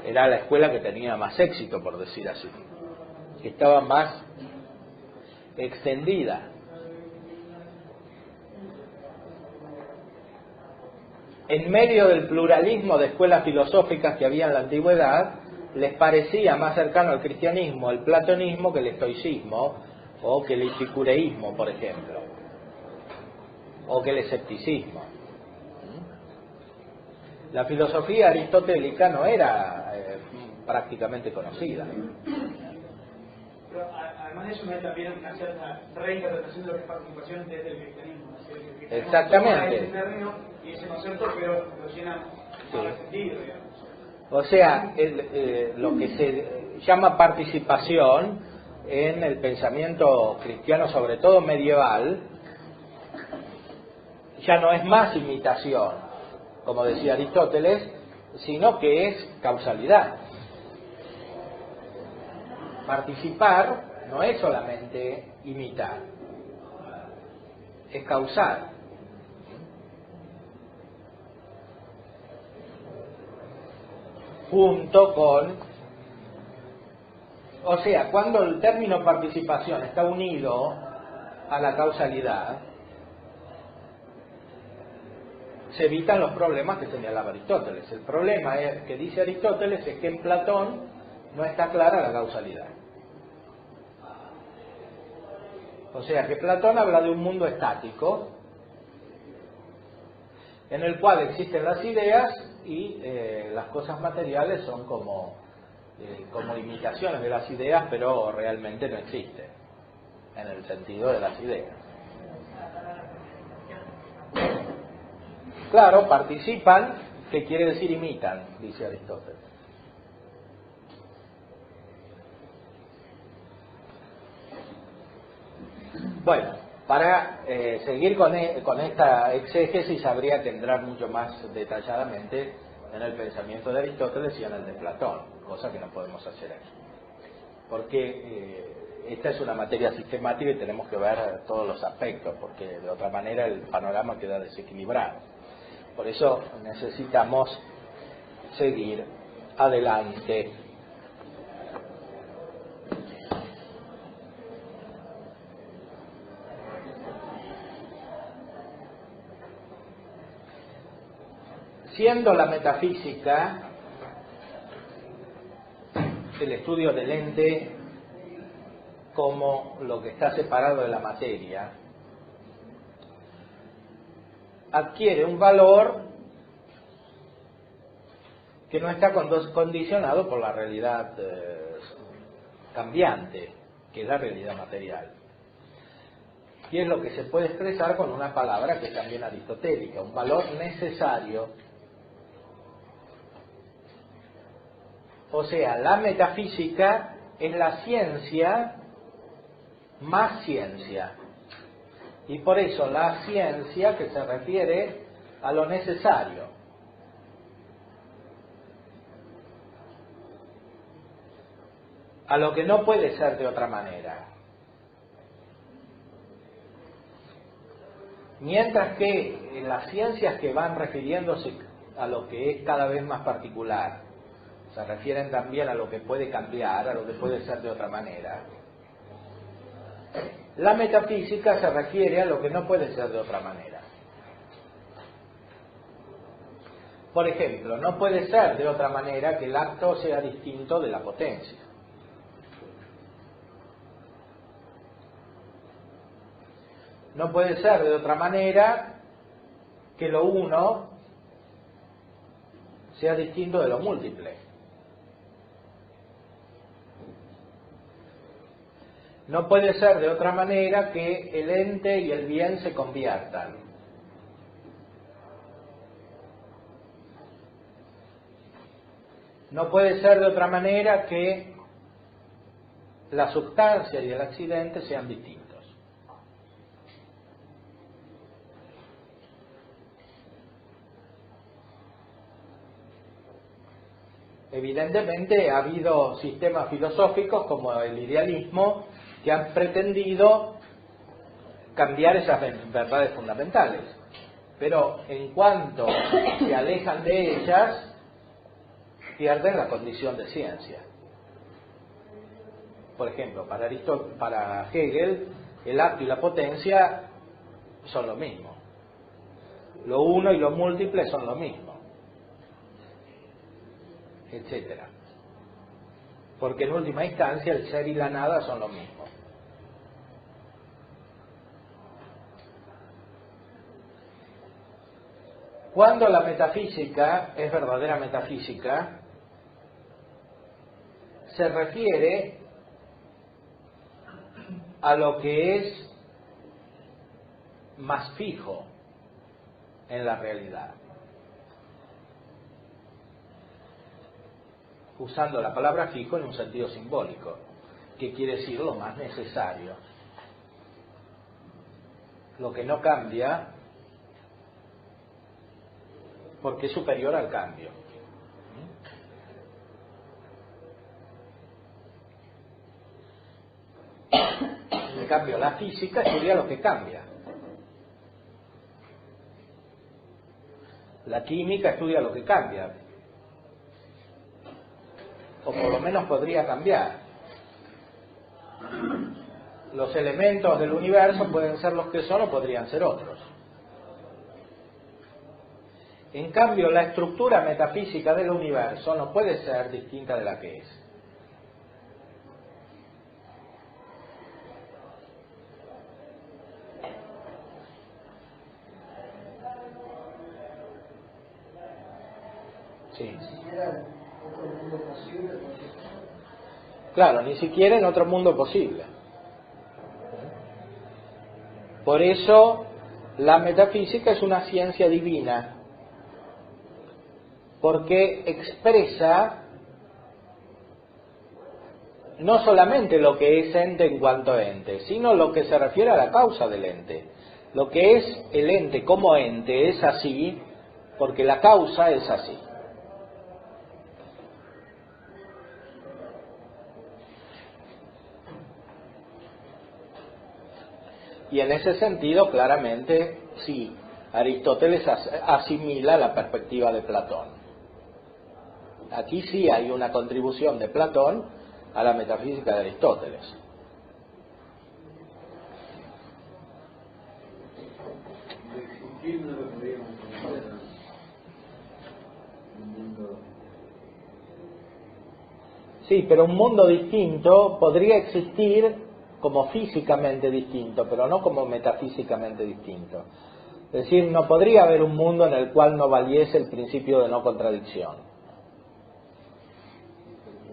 Era la escuela que tenía más éxito, por decir así, que estaba más extendida. En medio del pluralismo de escuelas filosóficas que había en la antigüedad, les parecía más cercano al cristianismo el platonismo que el estoicismo, o que el epicureísmo, por ejemplo, o que el escepticismo. La filosofía aristotélica no era prácticamente conocida. Pero además de eso, no hay también una cierta reinterpretación de lo que es participación desde el cristianismo. Exactamente. Y ese concepto, pero lo llena de sentido, digamos. O sea, lo que se llama participación en el pensamiento cristiano, sobre todo medieval, ya no es más imitación, como decía Aristóteles, sino que es causalidad. Participar no es solamente imitar, es causar. Junto con, o sea, cuando el término participación está unido a la causalidad, se evitan los problemas que señalaba Aristóteles. El problema que dice Aristóteles es que en Platón no está clara la causalidad. O sea que Platón habla de un mundo estático en el cual existen las ideas y las cosas materiales son como imitaciones de las ideas, pero realmente no existen en el sentido de las ideas. Claro, participan, que quiere decir imitan, dice Aristóteles. Bueno, para seguir con esta exégesis habría que entrar mucho más detalladamente en el pensamiento de Aristóteles y en el de Platón, cosa que no podemos hacer aquí. Porque esta es una materia sistemática y tenemos que ver todos los aspectos, porque de otra manera el panorama queda desequilibrado. Por eso necesitamos seguir adelante. Siendo la metafísica el estudio del ente como lo que está separado de la materia, adquiere un valor que no está condicionado por la realidad cambiante, que es la realidad material. Y es lo que se puede expresar con una palabra que es también aristotélica, un valor necesario. O sea, la metafísica es la ciencia más ciencia. Y por eso la ciencia que se refiere a lo necesario. A lo que no puede ser de otra manera. Mientras que en las ciencias que van refiriéndose a lo que es cada vez más particular, se refieren también a lo que puede cambiar, a lo que puede ser de otra manera. La metafísica se refiere a lo que no puede ser de otra manera. Por ejemplo, no puede ser de otra manera que el acto sea distinto de la potencia. No puede ser de otra manera que lo uno sea distinto de lo múltiple. No puede ser de otra manera que el ente y el bien se conviertan. No puede ser de otra manera que la sustancia y el accidente sean distintos. Evidentemente ha habido sistemas filosóficos como el idealismo que han pretendido cambiar esas verdades fundamentales, pero en cuanto se alejan de ellas, pierden la condición de ciencia. Por ejemplo, para Hegel, el acto y la potencia son lo mismo. Lo uno y lo múltiple son lo mismo, etcétera. Porque en última instancia el ser y la nada son lo mismo. Cuando la metafísica es verdadera metafísica, se refiere a lo que es más fijo en la realidad. Usando la palabra fijo en un sentido simbólico, que quiere decir lo más necesario. Lo que no cambia porque es superior al cambio. En cambio, la física estudia lo que cambia. La química estudia lo que cambia. O por lo menos podría cambiar. Los elementos del universo pueden ser los que son o podrían ser otros. En cambio, la estructura metafísica del universo no puede ser distinta de la que es. Sí. Ni siquiera otro mundo posible. Claro, ni siquiera en otro mundo posible. Por eso la metafísica es una ciencia divina, porque expresa no solamente lo que es ente en cuanto ente, sino lo que se refiere a la causa del ente. Lo que es el ente como ente es así, porque la causa es así. Y en ese sentido, claramente, sí, Aristóteles asimila la perspectiva de Platón. Aquí sí hay una contribución de Platón a la metafísica de Aristóteles. De existir no lo podríamos conocer, ¿no? Un mundo. Sí, pero un mundo distinto podría existir como físicamente distinto, pero no como metafísicamente distinto. Es decir, no podría haber un mundo en el cual no valiese el principio de no contradicción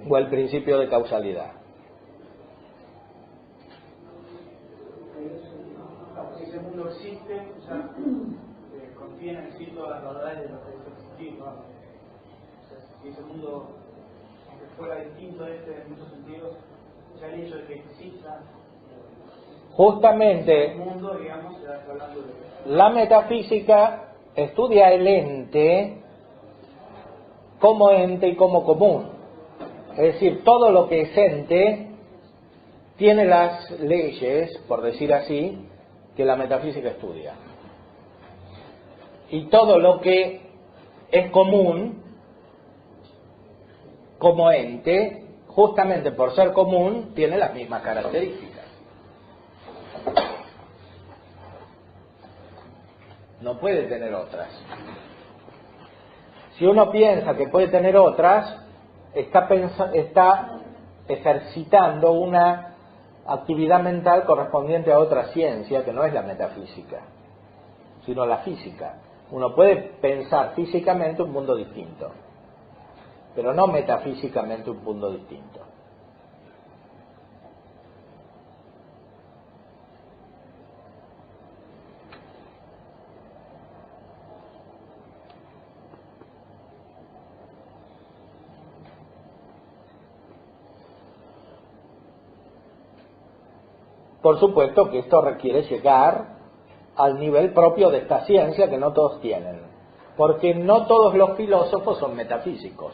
o el principio de causalidad. Si ese mundo existe, ya contiene en sí todas las verdades de lo que es existir, ¿no? O sea, si ese mundo, aunque fuera distinto de este en muchos sentidos, ya el hecho de que exista Justamente el mundo, digamos, ya está hablando de... la metafísica estudia el ente como ente y como común. Es decir, todo lo que es ente tiene las leyes, por decir así, que la metafísica estudia. Y todo lo que es común como ente, justamente por ser común, tiene las mismas características. No puede tener otras. Si uno piensa que puede tener otras, está ejercitando una actividad mental correspondiente a otra ciencia que no es la metafísica, sino la física. Uno puede pensar físicamente un mundo distinto, pero no metafísicamente un mundo distinto. Por supuesto que esto requiere llegar al nivel propio de esta ciencia que no todos tienen, porque no todos los filósofos son metafísicos.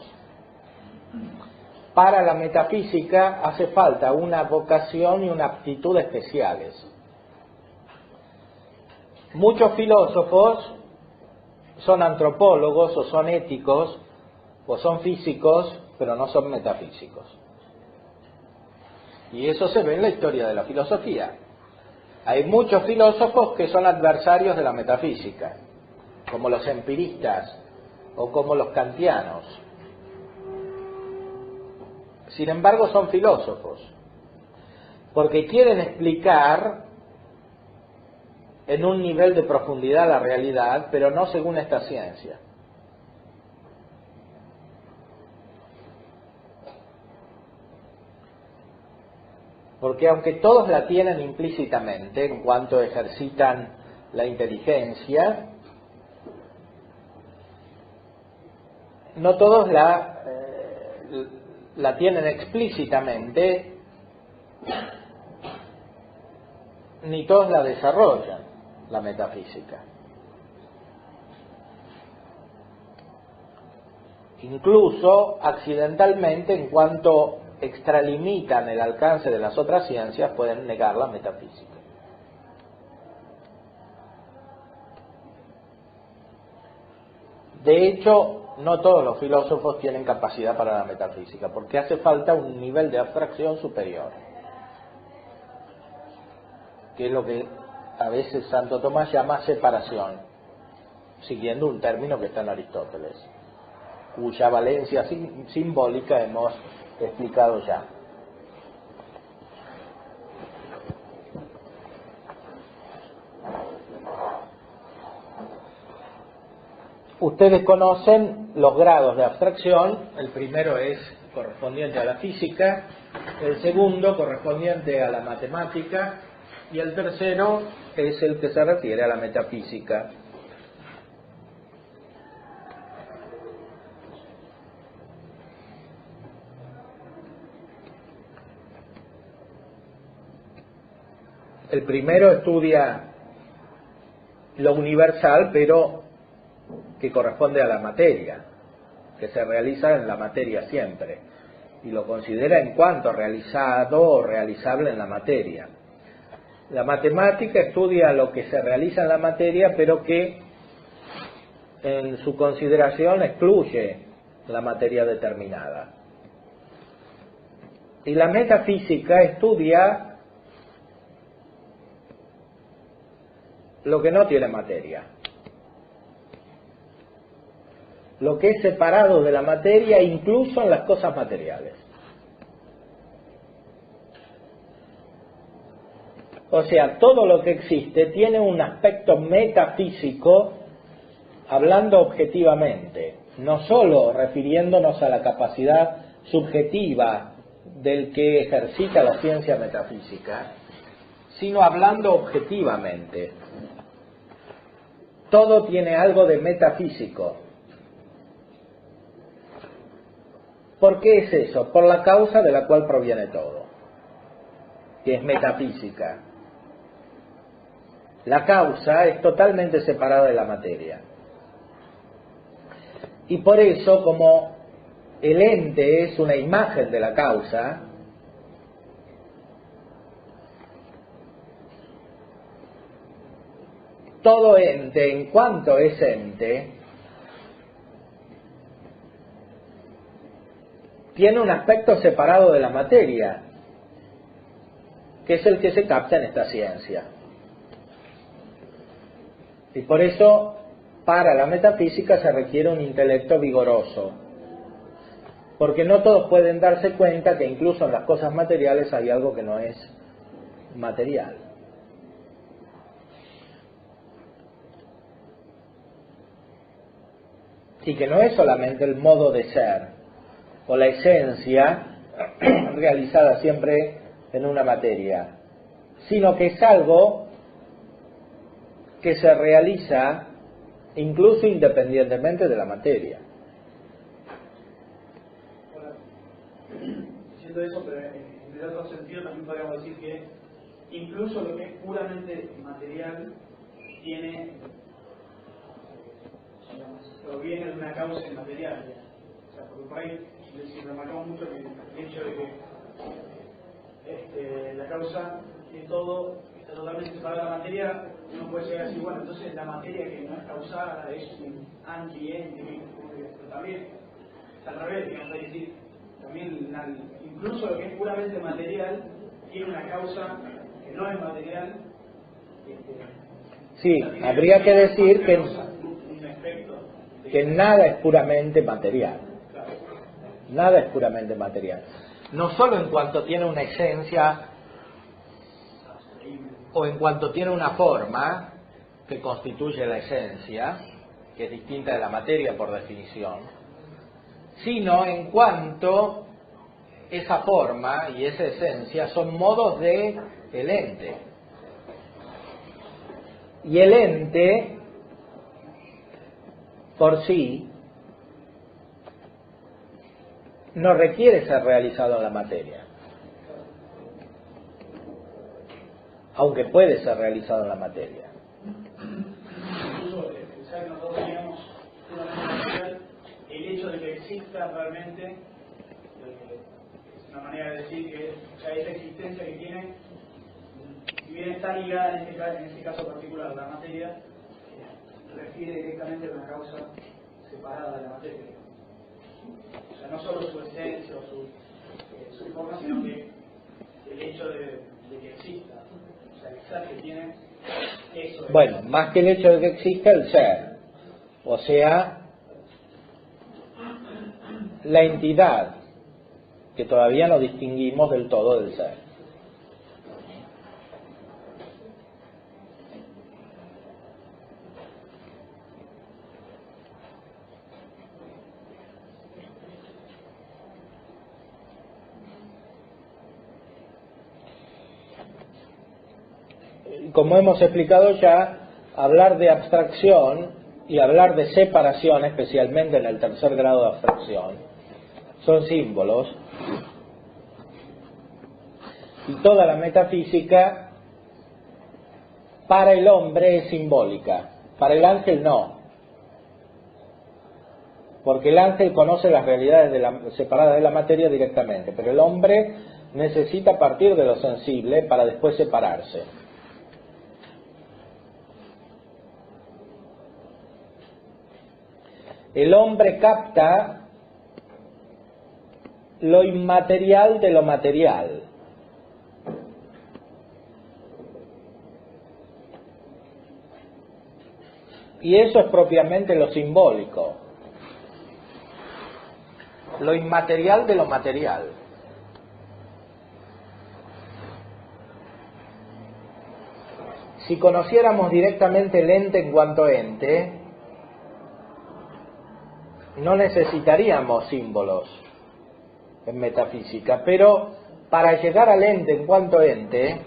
Para la metafísica hace falta una vocación y una aptitud especiales. Muchos filósofos son antropólogos o son éticos o son físicos, pero no son metafísicos. Y eso se ve en la historia de la filosofía. Hay muchos filósofos que son adversarios de la metafísica, como los empiristas o como los kantianos. Sin embargo, son filósofos, porque quieren explicar en un nivel de profundidad la realidad, pero no según esta ciencia. Porque aunque todos la tienen implícitamente en cuanto ejercitan la inteligencia, no todos la tienen explícitamente, ni todos la desarrollan, la metafísica. Incluso accidentalmente, en cuanto extralimitan el alcance de las otras ciencias, pueden negar la metafísica. De hecho, no todos los filósofos tienen capacidad para la metafísica, porque hace falta un nivel de abstracción superior, que es lo que a veces Santo Tomás llama separación. siguiendo un término que está en Aristóteles, cuya valencia simbólica hemos explicado ya. Ustedes conocen los grados de abstracción. El primero es correspondiente a la física, el segundo correspondiente a la matemática y el tercero es el que se refiere a la metafísica. El primero estudia lo universal, pero que corresponde a la materia, que se realiza en la materia siempre, y lo considera en cuanto realizado o realizable en la materia. La matemática estudia lo que se realiza en la materia, pero que en su consideración excluye la materia determinada. Y la metafísica estudia lo que no tiene materia, lo que es separado de la materia, incluso en las cosas materiales. O sea, todo lo que existe tiene un aspecto metafísico, hablando objetivamente, no solo refiriéndonos a la capacidad subjetiva del que ejercita la ciencia metafísica, sino hablando objetivamente. Todo tiene algo de metafísico. ¿Por qué es eso? Por la causa de la cual proviene todo, que es metafísica. La causa es totalmente separada de la materia. Y por eso, como el ente es una imagen de la causa, todo ente, en cuanto es ente, tiene un aspecto separado de la materia, que es el que se capta en esta ciencia. Y por eso, para la metafísica se requiere un intelecto vigoroso, porque no todos pueden darse cuenta que incluso en las cosas materiales hay algo que no es material. Y que no es solamente el modo de ser o la esencia realizada siempre en una materia, sino que es algo que se realiza incluso independientemente de la materia. Ahora, diciendo eso, pero en el otro sentido también podríamos decir que incluso lo que es puramente material tiene, proviene de una causa inmaterial. O sea, porque por ahí si remarcamos mucho el hecho de que la causa de todo está totalmente separada de la materia, uno puede llegar a decir, bueno, entonces la materia que no es causada es un anti-ente, pero también al revés, digamos, es decir, también incluso lo que es puramente material tiene una causa que no es material. Sí, habría que decir que nada es puramente material. Nada es puramente material. No solo en cuanto tiene una esencia o en cuanto tiene una forma que constituye la esencia, que es distinta de la materia por definición, sino en cuanto esa forma y esa esencia son modos de el ente. Y el ente por sí no requiere ser realizado en la materia, aunque puede ser realizado en la materia. Incluso pensar que nosotros teníamos una material, el hecho de que exista realmente es una manera de decir que ya esa existencia que tiene, si bien está ligada en este caso particular a la materia, refiere directamente a una causa separada de la materia. O sea, no solo su esencia o su forma, sino que el hecho de que exista. O sea, el ser que tiene eso. Bueno, más que el hecho de que exista, el ser. o sea, la entidad que todavía no distinguimos del todo del ser. Como hemos explicado ya, hablar de abstracción y hablar de separación, especialmente en el tercer grado de abstracción, son símbolos, y toda la metafísica para el hombre es simbólica, para el ángel no, porque el ángel conoce las realidades separadas de la materia directamente, pero el hombre necesita partir de lo sensible para después separarse. El hombre capta lo inmaterial de lo material. Y eso es propiamente lo simbólico. Lo inmaterial de lo material. Si conociéramos directamente el ente en cuanto ente, no necesitaríamos símbolos en metafísica, pero para llegar al ente en cuanto ente,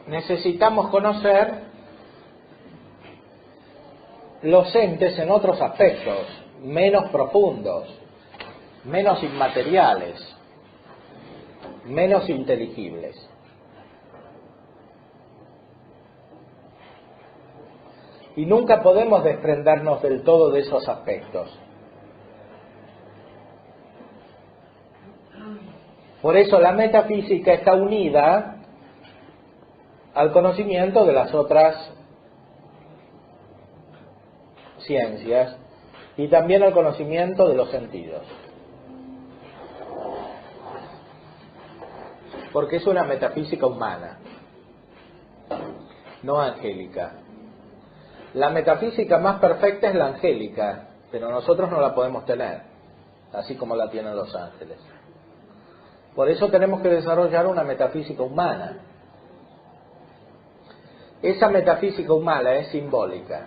necesitamos conocer los entes en otros aspectos, menos profundos, menos inmateriales, menos inteligibles. Y nunca podemos desprendernos del todo de esos aspectos. Por eso la metafísica está unida al conocimiento de las otras ciencias y también al conocimiento de los sentidos. Porque es una metafísica humana, no angélica. La metafísica más perfecta es la angélica, pero nosotros no la podemos tener, así como la tienen los ángeles. Por eso tenemos que desarrollar una metafísica humana. Esa metafísica humana es simbólica.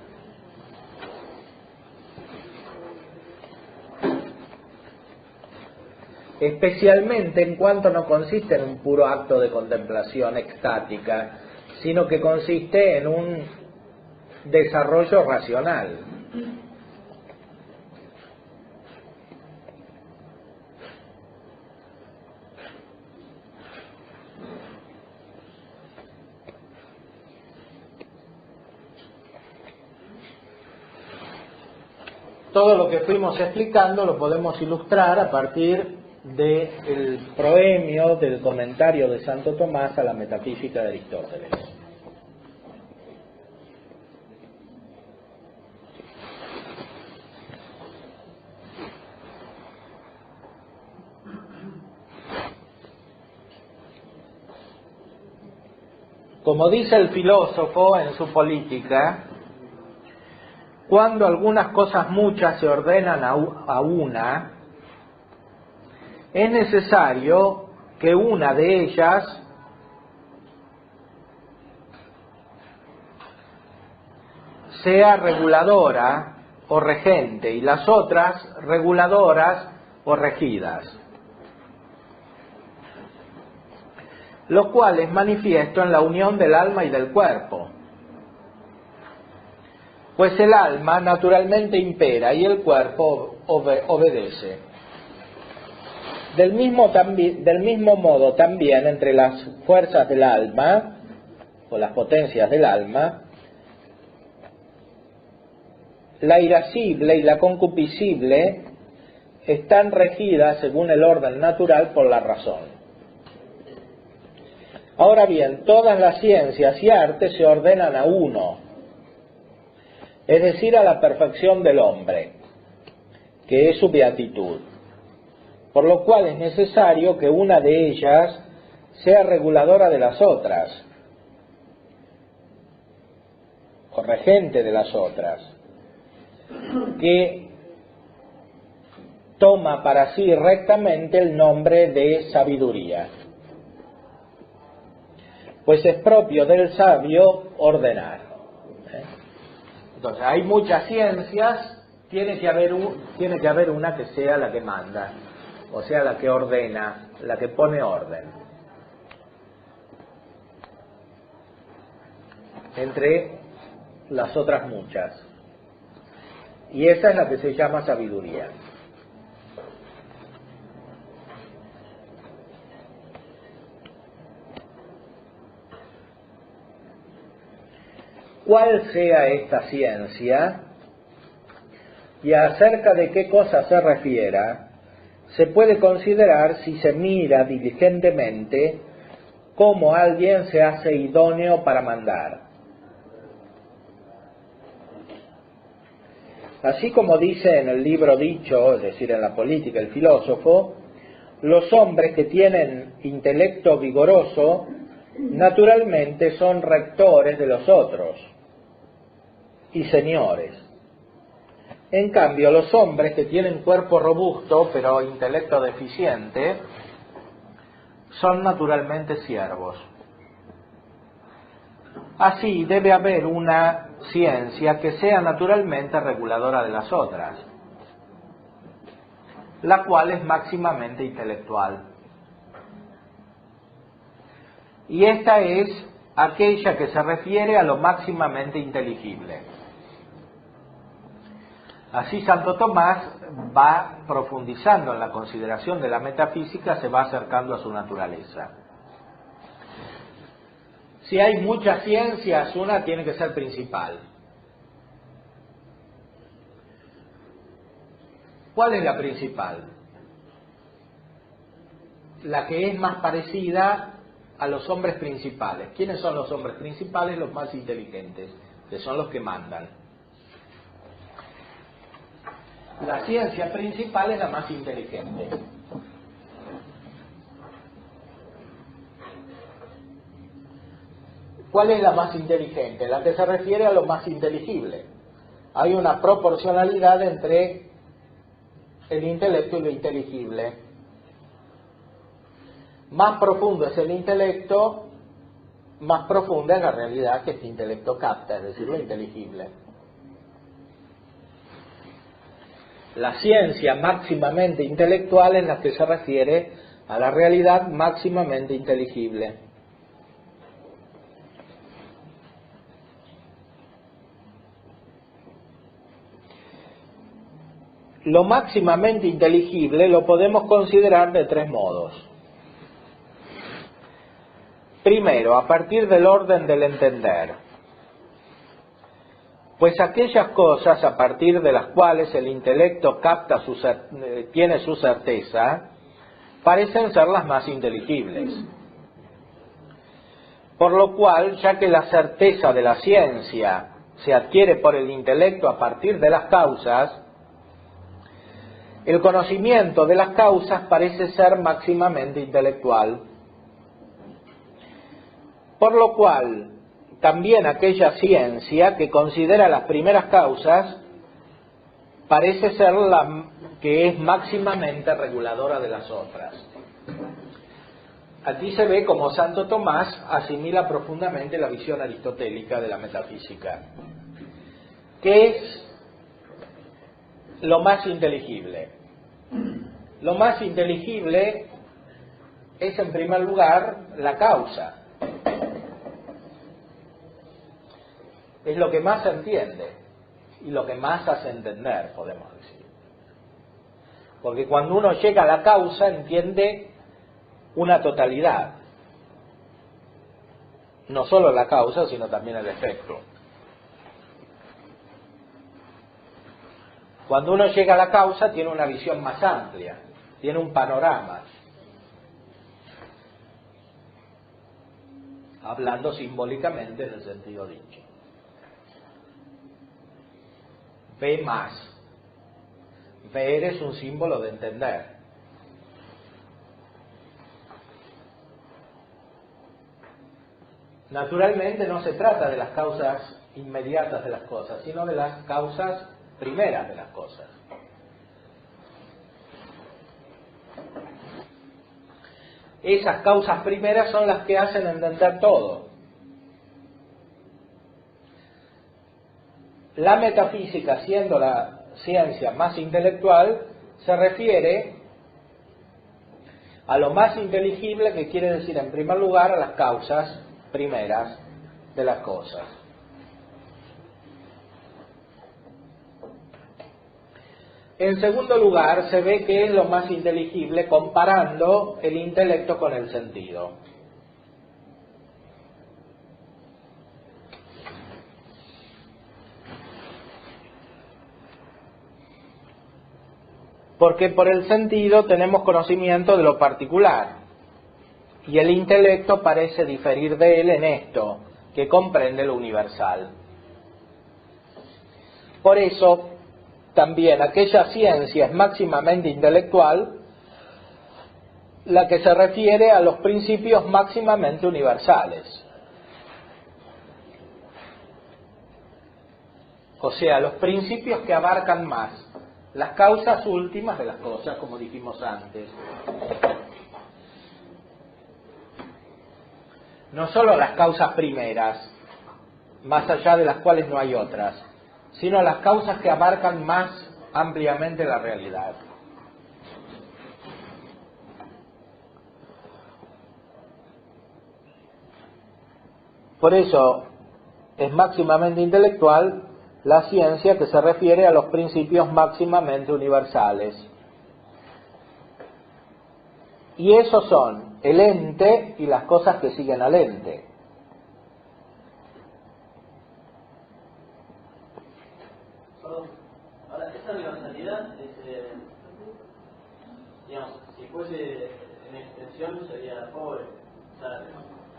Especialmente en cuanto no consiste en un puro acto de contemplación extática, sino que consiste en un desarrollo racional. Todo lo que fuimos explicando lo podemos ilustrar a partir del proemio del comentario de Santo Tomás a la metafísica de Aristóteles. Como dice el filósofo en su Política, cuando algunas cosas muchas se ordenan a una, es necesario que una de ellas sea reguladora o regente y las otras reguladoras o regidas, lo cual es manifiesto en la unión del alma y del cuerpo, pues el alma naturalmente impera y el cuerpo obedece. Del mismo modo también entre las fuerzas del alma, o las potencias del alma, la irascible y la concupiscible están regidas según el orden natural por la razón. Ahora bien, todas las ciencias y artes se ordenan a uno, es decir, a la perfección del hombre, que es su beatitud, por lo cual es necesario que una de ellas sea reguladora de las otras, o regente de las otras, que toma para sí rectamente el nombre de sabiduría, pues es propio del sabio ordenar. Entonces, hay muchas ciencias, tiene que haber una que sea la que manda, o sea, la que ordena, la que pone orden. Entre las otras muchas. Y esa es la que se llama sabiduría. Cuál sea esta ciencia y acerca de qué cosa se refiera, se puede considerar si se mira diligentemente cómo alguien se hace idóneo para mandar. Así como dice en el libro dicho, es decir, en la política, el filósofo, los hombres que tienen intelecto vigoroso naturalmente son rectores de los otros y señores. En cambio, los hombres que tienen cuerpo robusto pero intelecto deficiente son naturalmente siervos. Así debe haber una ciencia que sea naturalmente reguladora de las otras, la cual es máximamente intelectual. Y esta es aquella que se refiere a lo máximamente inteligible. Así Santo Tomás va profundizando en la consideración de la metafísica, se va acercando a su naturaleza. Si hay muchas ciencias, una tiene que ser principal. ¿Cuál es la principal? La que es más parecida a los hombres principales. ¿Quiénes son los hombres principales? Los más inteligentes, que son los que mandan. La ciencia principal es la más inteligente. ¿Cuál es la más inteligente? La que se refiere a lo más inteligible. Hay una proporcionalidad entre el intelecto y lo inteligible. Más profundo es el intelecto, más profunda es la realidad que este intelecto capta, es decir, lo inteligible. La ciencia máximamente intelectual es la que se refiere a la realidad máximamente inteligible. Lo máximamente inteligible lo podemos considerar de tres modos. Primero, a partir del orden del entender. Pues aquellas cosas a partir de las cuales el intelecto capta tiene su certeza, parecen ser las más inteligibles. Por lo cual, ya que la certeza de la ciencia se adquiere por el intelecto a partir de las causas, el conocimiento de las causas parece ser máximamente intelectual. Por lo cual, también aquella ciencia que considera las primeras causas parece ser la que es máximamente reguladora de las otras. Aquí se ve como Santo Tomás asimila profundamente la visión aristotélica de la metafísica. ¿Qué es lo más inteligible? Lo más inteligible es, en primer lugar, la causa. Es lo que más se entiende y lo que más hace entender, podemos decir. Porque cuando uno llega a la causa, entiende una totalidad. No solo la causa, sino también el efecto. Cuando uno llega a la causa, tiene una visión más amplia, tiene un panorama. Hablando simbólicamente en el sentido dicho. Ve más. Ver es un símbolo de entender. Naturalmente no se trata de las causas inmediatas de las cosas, sino de las causas primeras de las cosas. Esas causas primeras son las que hacen entender todo. La metafísica, siendo la ciencia más intelectual, se refiere a lo más inteligible, que quiere decir en primer lugar a las causas primeras de las cosas. En segundo lugar, se ve que es lo más inteligible comparando el intelecto con el sentido. Porque por el sentido tenemos conocimiento de lo particular, y el intelecto parece diferir de él en esto, que comprende lo universal. Por eso, también aquella ciencia es máximamente intelectual, la que se refiere a los principios máximamente universales. O sea, los principios que abarcan más las causas últimas de las cosas, como dijimos antes. No solo las causas primeras, más allá de las cuales no hay otras, sino las causas que abarcan más ampliamente la realidad. Por eso es máximamente intelectual la ciencia que se refiere a los principios máximamente universales. Y esos son el ente y las cosas que siguen al ente. Ahora, esa universalidad es, digamos, si fuese en extensión sería pobre. O sea,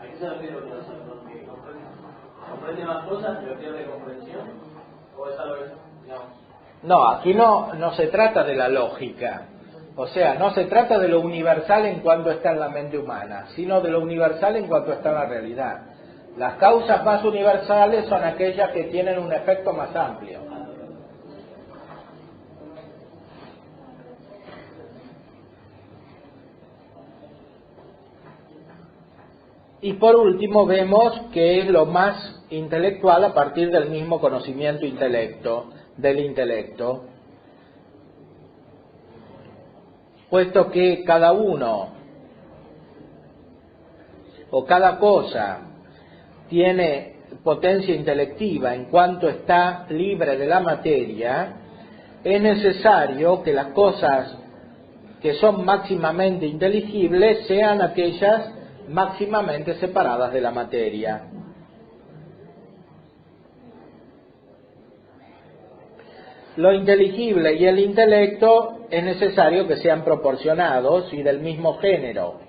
¿a qué se refiere universal? ¿Que comprende más cosas pero pierde comprensión? ¿O es algo que, digamos? No, aquí no se trata de la lógica. O sea, no se trata de lo universal en cuanto está en la mente humana, sino de lo universal en cuanto está en la realidad. Las causas más universales son aquellas que tienen un efecto más amplio. Y por último vemos que es lo más intelectual a partir del mismo conocimiento del intelecto, puesto que cada uno o cada cosa tiene potencia intelectiva en cuanto está libre de la materia, es necesario que las cosas que son máximamente inteligibles sean aquellas máximamente separadas de la materia. Lo inteligible y el intelecto es necesario que sean proporcionados y del mismo género,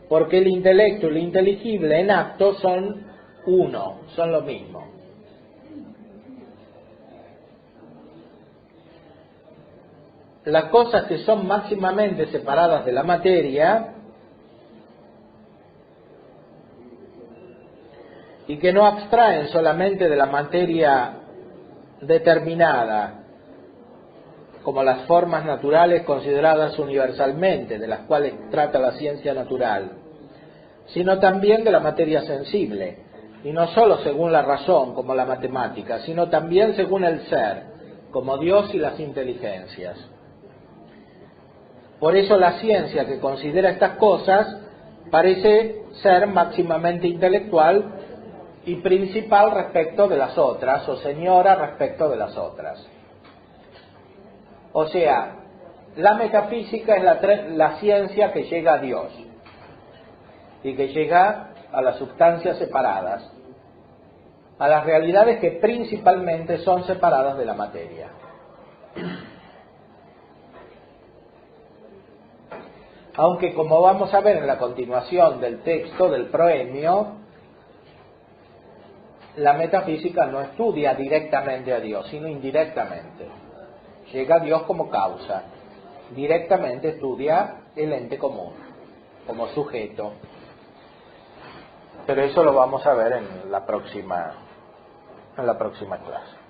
porque el intelecto y lo inteligible en acto son uno, son lo mismo. Las cosas que son máximamente separadas de la materia y que no abstraen solamente de la materia determinada, como las formas naturales consideradas universalmente, de las cuales trata la ciencia natural, sino también de la materia sensible, y no solo según la razón, como la matemática, sino también según el ser, como Dios y las inteligencias. Por eso la ciencia que considera estas cosas parece ser máximamente intelectual y principal respecto de las otras, o señora respecto de las otras. O sea, la metafísica es la ciencia que llega a Dios y que llega a las sustancias separadas, a las realidades que principalmente son separadas de la materia. Aunque, como vamos a ver en la continuación del texto del proemio, la metafísica no estudia directamente a Dios, sino indirectamente. Llega a Dios como causa, directamente estudia el ente común, como sujeto. Pero eso lo vamos a ver en la próxima clase.